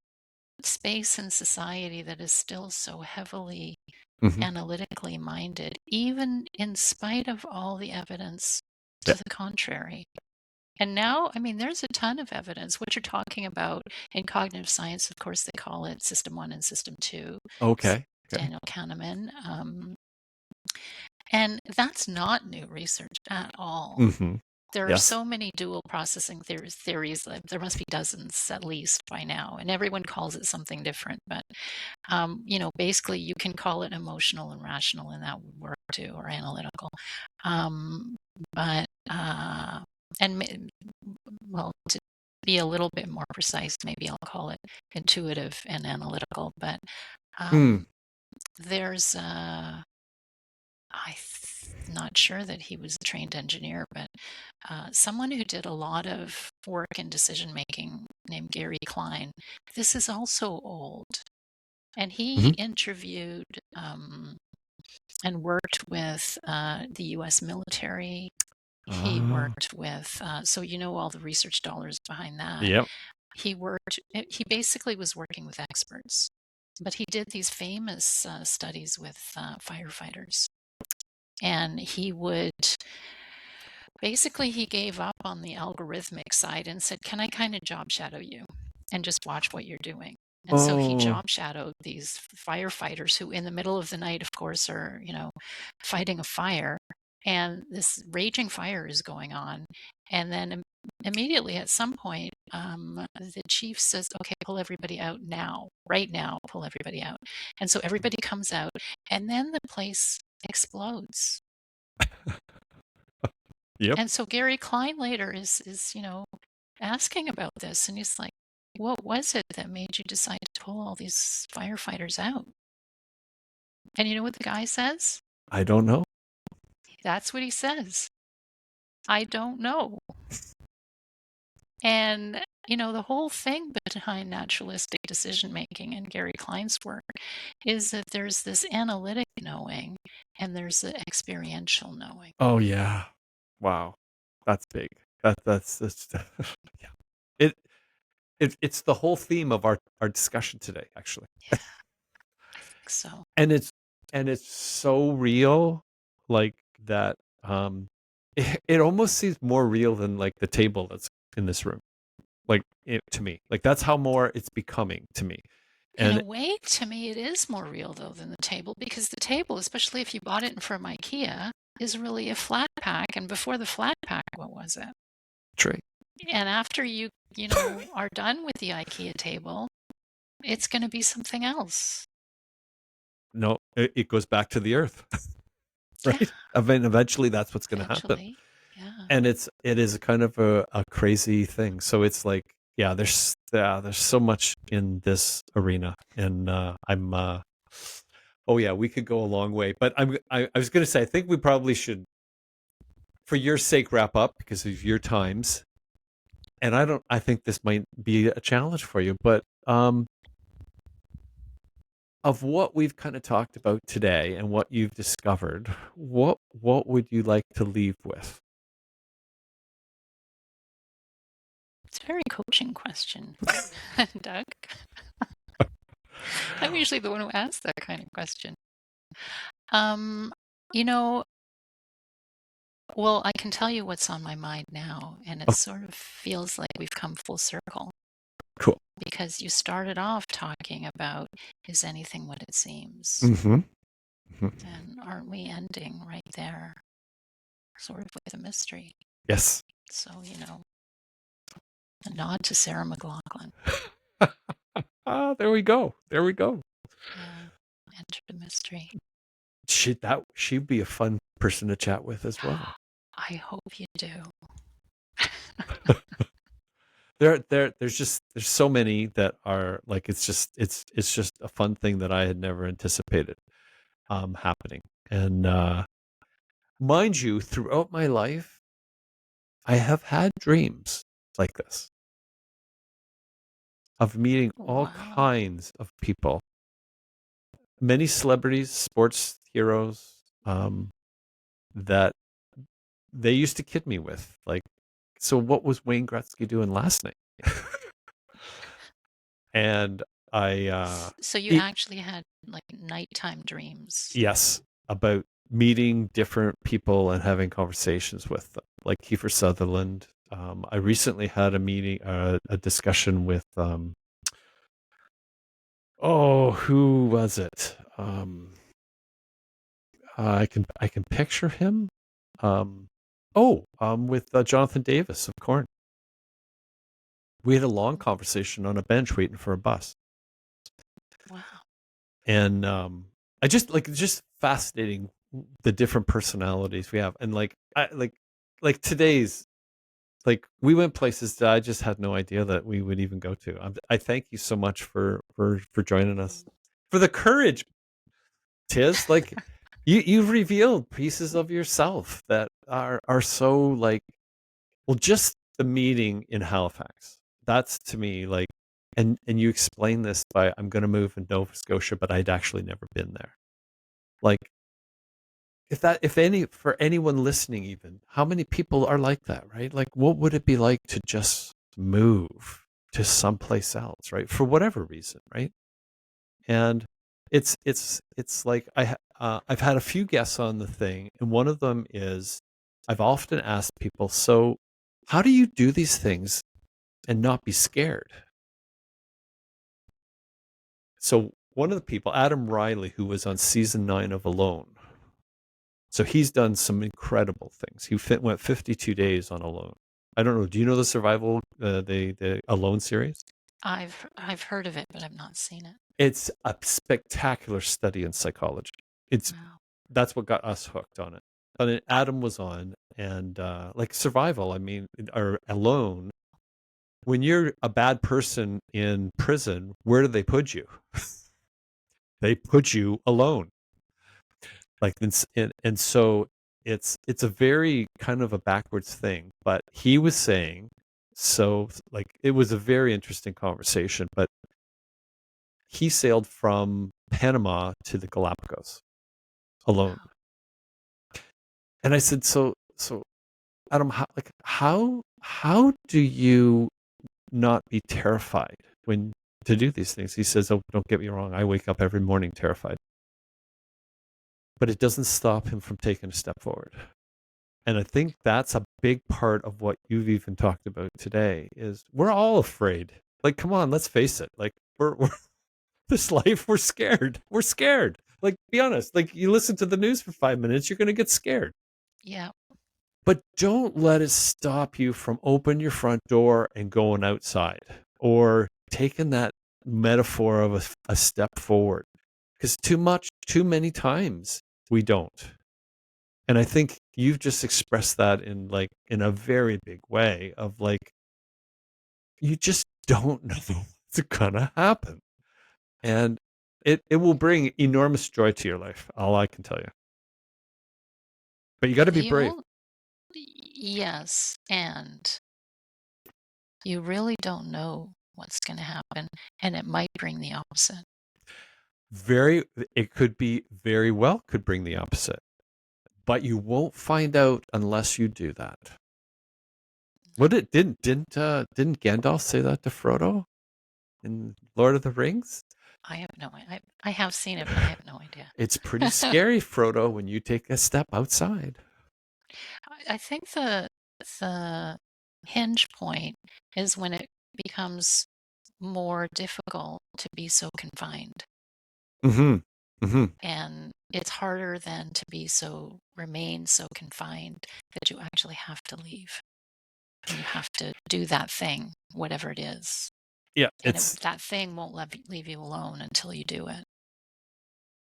space in society that is still so heavily Hmm. analytically minded, even in spite of all the evidence Yeah. to the contrary. And now, I mean, there's a ton of evidence. What you're talking about in cognitive science, of course, they call it System 1 and System 2, Okay. Okay. Daniel Kahneman. And that's not new research at all. Hmm. There are Yes. so many dual processing theories. There must be dozens at least by now, and everyone calls it something different. But basically, you can call it emotional and rational, and that would work too, or analytical. Um, but and well, to be a little bit more precise, maybe I'll call it intuitive and analytical. But Mm. um, there's not sure that he was a trained engineer, but someone who did a lot of work in decision making named Gary Klein. This is also old. And he Hmm. interviewed and worked with the US military. He Ah. worked with, so all the research dollars behind that. Yep. He basically was working with experts, but he did these famous studies with firefighters. And he gave up on the algorithmic side and said, can I kind of job shadow you and just watch what you're doing? And so he Oh. job shadowed these firefighters who, in the middle of the night, of course, are, fighting a fire. And this raging fire is going on. And then immediately at some point, the chief says, okay, pull everybody out now, right now, pull everybody out. And so everybody comes out. And then the place explodes. Yep. And so Gary Klein later is asking about this, and he's like, "What was it that made you decide to pull all these firefighters out?" And you know what the guy says? I don't know. That's what he says. I don't know. And the whole thing behind naturalistic decision making and Gary Klein's work is that there's this analytic knowing and there's the experiential knowing. Oh yeah. Wow. That's big. That's yeah. It it's the whole theme of our discussion today, actually. Yeah, I think so. And it's so real, like that. It almost seems more real than like the table that's in this room. Like to me, like that's how more it's becoming to me. In a And way, to me, it is more real though than the table because the table, especially if you bought it from IKEA, is really a flat pack. And before the flat pack, what was it? true. And after you are done with the IKEA table, it's going to be something else. No, it goes back to the earth, Yeah, right? I mean, eventually that's what's going to happen. eventually. Yeah. And it is kind of a crazy thing. So it's like, yeah, there's so much in this arena, and I'm oh yeah, we could go a long way. But I was going to say, I think we probably should, for your sake, wrap up because of your times. And I think this might be a challenge for you, but of what we've kind of talked about today and what you've discovered, what would you like to leave with? It's a very coaching question, Doug. I'm usually the one who asks that kind of question. Um, you know, well, I can tell you what's on my mind now, and it Oh, sort of feels like we've come full circle cool. because you started off talking about is anything what it seems? Mm-hmm. Hmm. And aren't we ending right there, sort of with a mystery? Yes. So, a nod to Sarah McLachlan. Ah, there we go. There we go. Yeah, enter the mystery. She'd be a fun person to chat with as well. I hope you do. There's so many that are like it's just a fun thing that I had never anticipated happening. And mind you, throughout my life, I have had dreams like this of meeting all Wow. kinds of people, many celebrities, sports heroes, that they used to kid me with. Like, so what was Wayne Gretzky doing last night? And I, So you it, actually had like nighttime dreams. yes, about meeting different people and having conversations with them, like Kiefer Sutherland. I recently had a meeting, a discussion with, oh, who was it? I can picture him. Um, with Jonathan Davis of Corn. We had a long conversation on a bench waiting for a bus, Wow. and I just like it's just fascinating the different personalities we have, and like today's like we went places that I just had no idea that we would even go to. I thank you so much for joining us, for the courage, Tiz. Like you've revealed pieces of yourself that are so like, well, just the meeting in Halifax. That's to me like, and you explain this by I'm going to move in Nova Scotia, but I'd actually never been there. Like if any for anyone listening, even how many people are like that, right? Like what would it be like to just move to someplace else, right? For whatever reason, right? And it's like I've had a few guests on the thing, and one of them is I've often asked people, so how do you do these things and not be scared? So one of the people, Adam Riley, who was on season 9 of Alone, so he's done some incredible things. He went 52 days on Alone. I don't know. Do you know the survival, the Alone series? I've heard of it, but I've not seen it. It's a spectacular study in psychology. It's Wow. That's what got us hooked on it. And Adam was on, and like survival. I mean, or alone. When you're a bad person in prison, where do they put you? They put you alone. Like, and so it's a very kind of a backwards thing. But he was saying, so like it was a very interesting conversation. But he sailed from Panama to the Galapagos alone. Wow. And I said, so Adam, how do you not be terrified when to do these things? He says, oh, don't get me wrong, I wake up every morning terrified. But it doesn't stop him from taking a step forward. And I think that's a big part of what you've even talked about today is we're all afraid. Like, come on, let's face it. Like we're this life, we're scared. We're scared. Like, be honest. Like you listen to the news for 5 minutes, you're gonna get scared. Yeah. But don't let it stop you from opening your front door and going outside or taking that metaphor of a step forward. Because too many times we don't. And I think you've just expressed that in a very big way of like, you just don't know what's gonna happen. And it will bring enormous joy to your life, all I can tell you. But you got to be You brave. will, yes, and you really don't know what's going to happen, and it might bring the opposite. It could be very well could bring the opposite, but you won't find out unless you do that. What it didn't Gandalf say that to Frodo in Lord of the Rings? I have no I have seen it, but I have no idea. It's pretty scary, Frodo, when you take a step outside. I think the hinge point is when it becomes more difficult to be so confined. Mm-hmm. Mm-hmm. And it's harder then to remain so confined that you actually have to leave. And you have to do that thing, whatever it is. Yeah, And that thing won't leave you alone until you do it.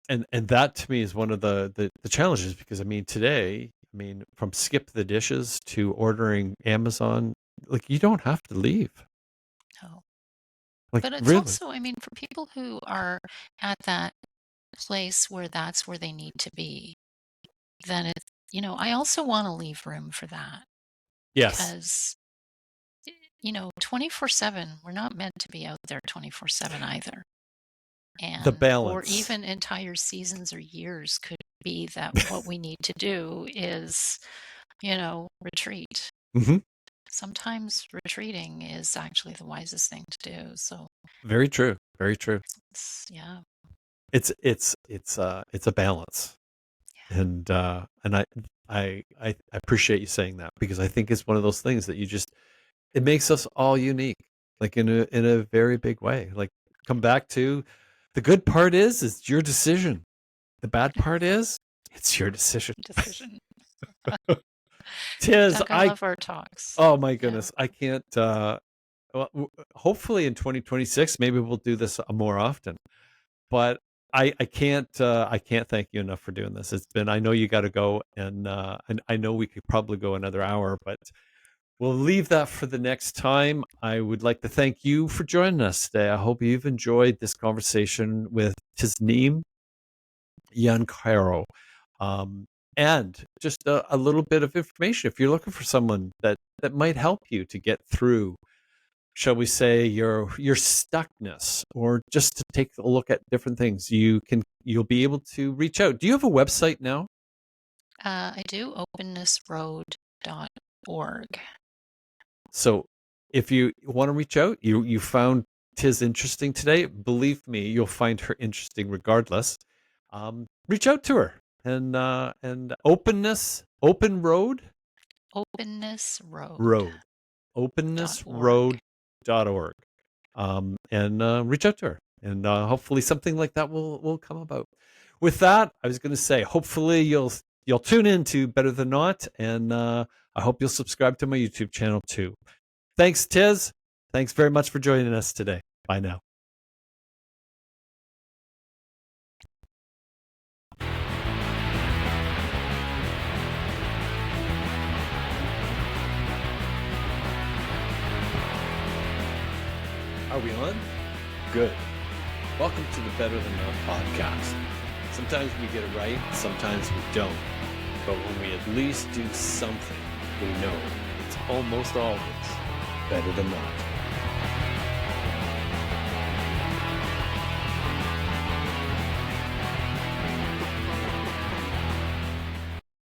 and that to me is one of the challenges because I mean today, I mean from skip the dishes to ordering Amazon, like you don't have to leave. No. Like But it's really. also, I mean, for people who are at that place where that's where they need to be, then I also want to leave room for that Yes. because, 24/7, we're not meant to be out there 24/7 either. The Or balance. even entire seasons or years could be that what we need to do is, retreat. Mm-hmm. Sometimes retreating is actually the wisest thing to do. So, Very true. Very true. yeah. It's a balance. And I appreciate you saying that because I think it's one of those things that it makes us all unique, like in a very big way. Like come back to the good part is it's your decision. The bad part is it's your decision. Decision. Tis Doug, I love our talks. oh my Yeah. goodness, I can't well, hopefully in 2026 maybe we'll do this more often. But I can't thank you enough for doing this. It's been I know you got to go and I know we could probably go another hour, but we'll leave that for the next time. I would like to thank you for joining us today. I hope you've enjoyed this conversation with Tizneem Jiancaro. And just a little bit of information if you're looking for someone that might help you to get through, shall we say, your stuckness, or just to take a look at different things, you'll be able to reach out. Do you have a website now? I do opennessroad.org. So if you want to reach out, you found Tiz interesting today. Believe me, you'll find her interesting regardless. Reach out to her and open road Opennessroad.org. road opennessroad.org. And reach out to her, and hopefully something like that will come about. With that, I was going to say, hopefully you'll tune in to Better Than Not, and I hope you'll subscribe to my YouTube channel too. Thanks, Tiz. Thanks very much for joining us today. Bye now. Are we on? Good. Welcome to the Better Than Not podcast. Sometimes we get it right, sometimes we don't. But when we at least do something, we know it's almost always better than not.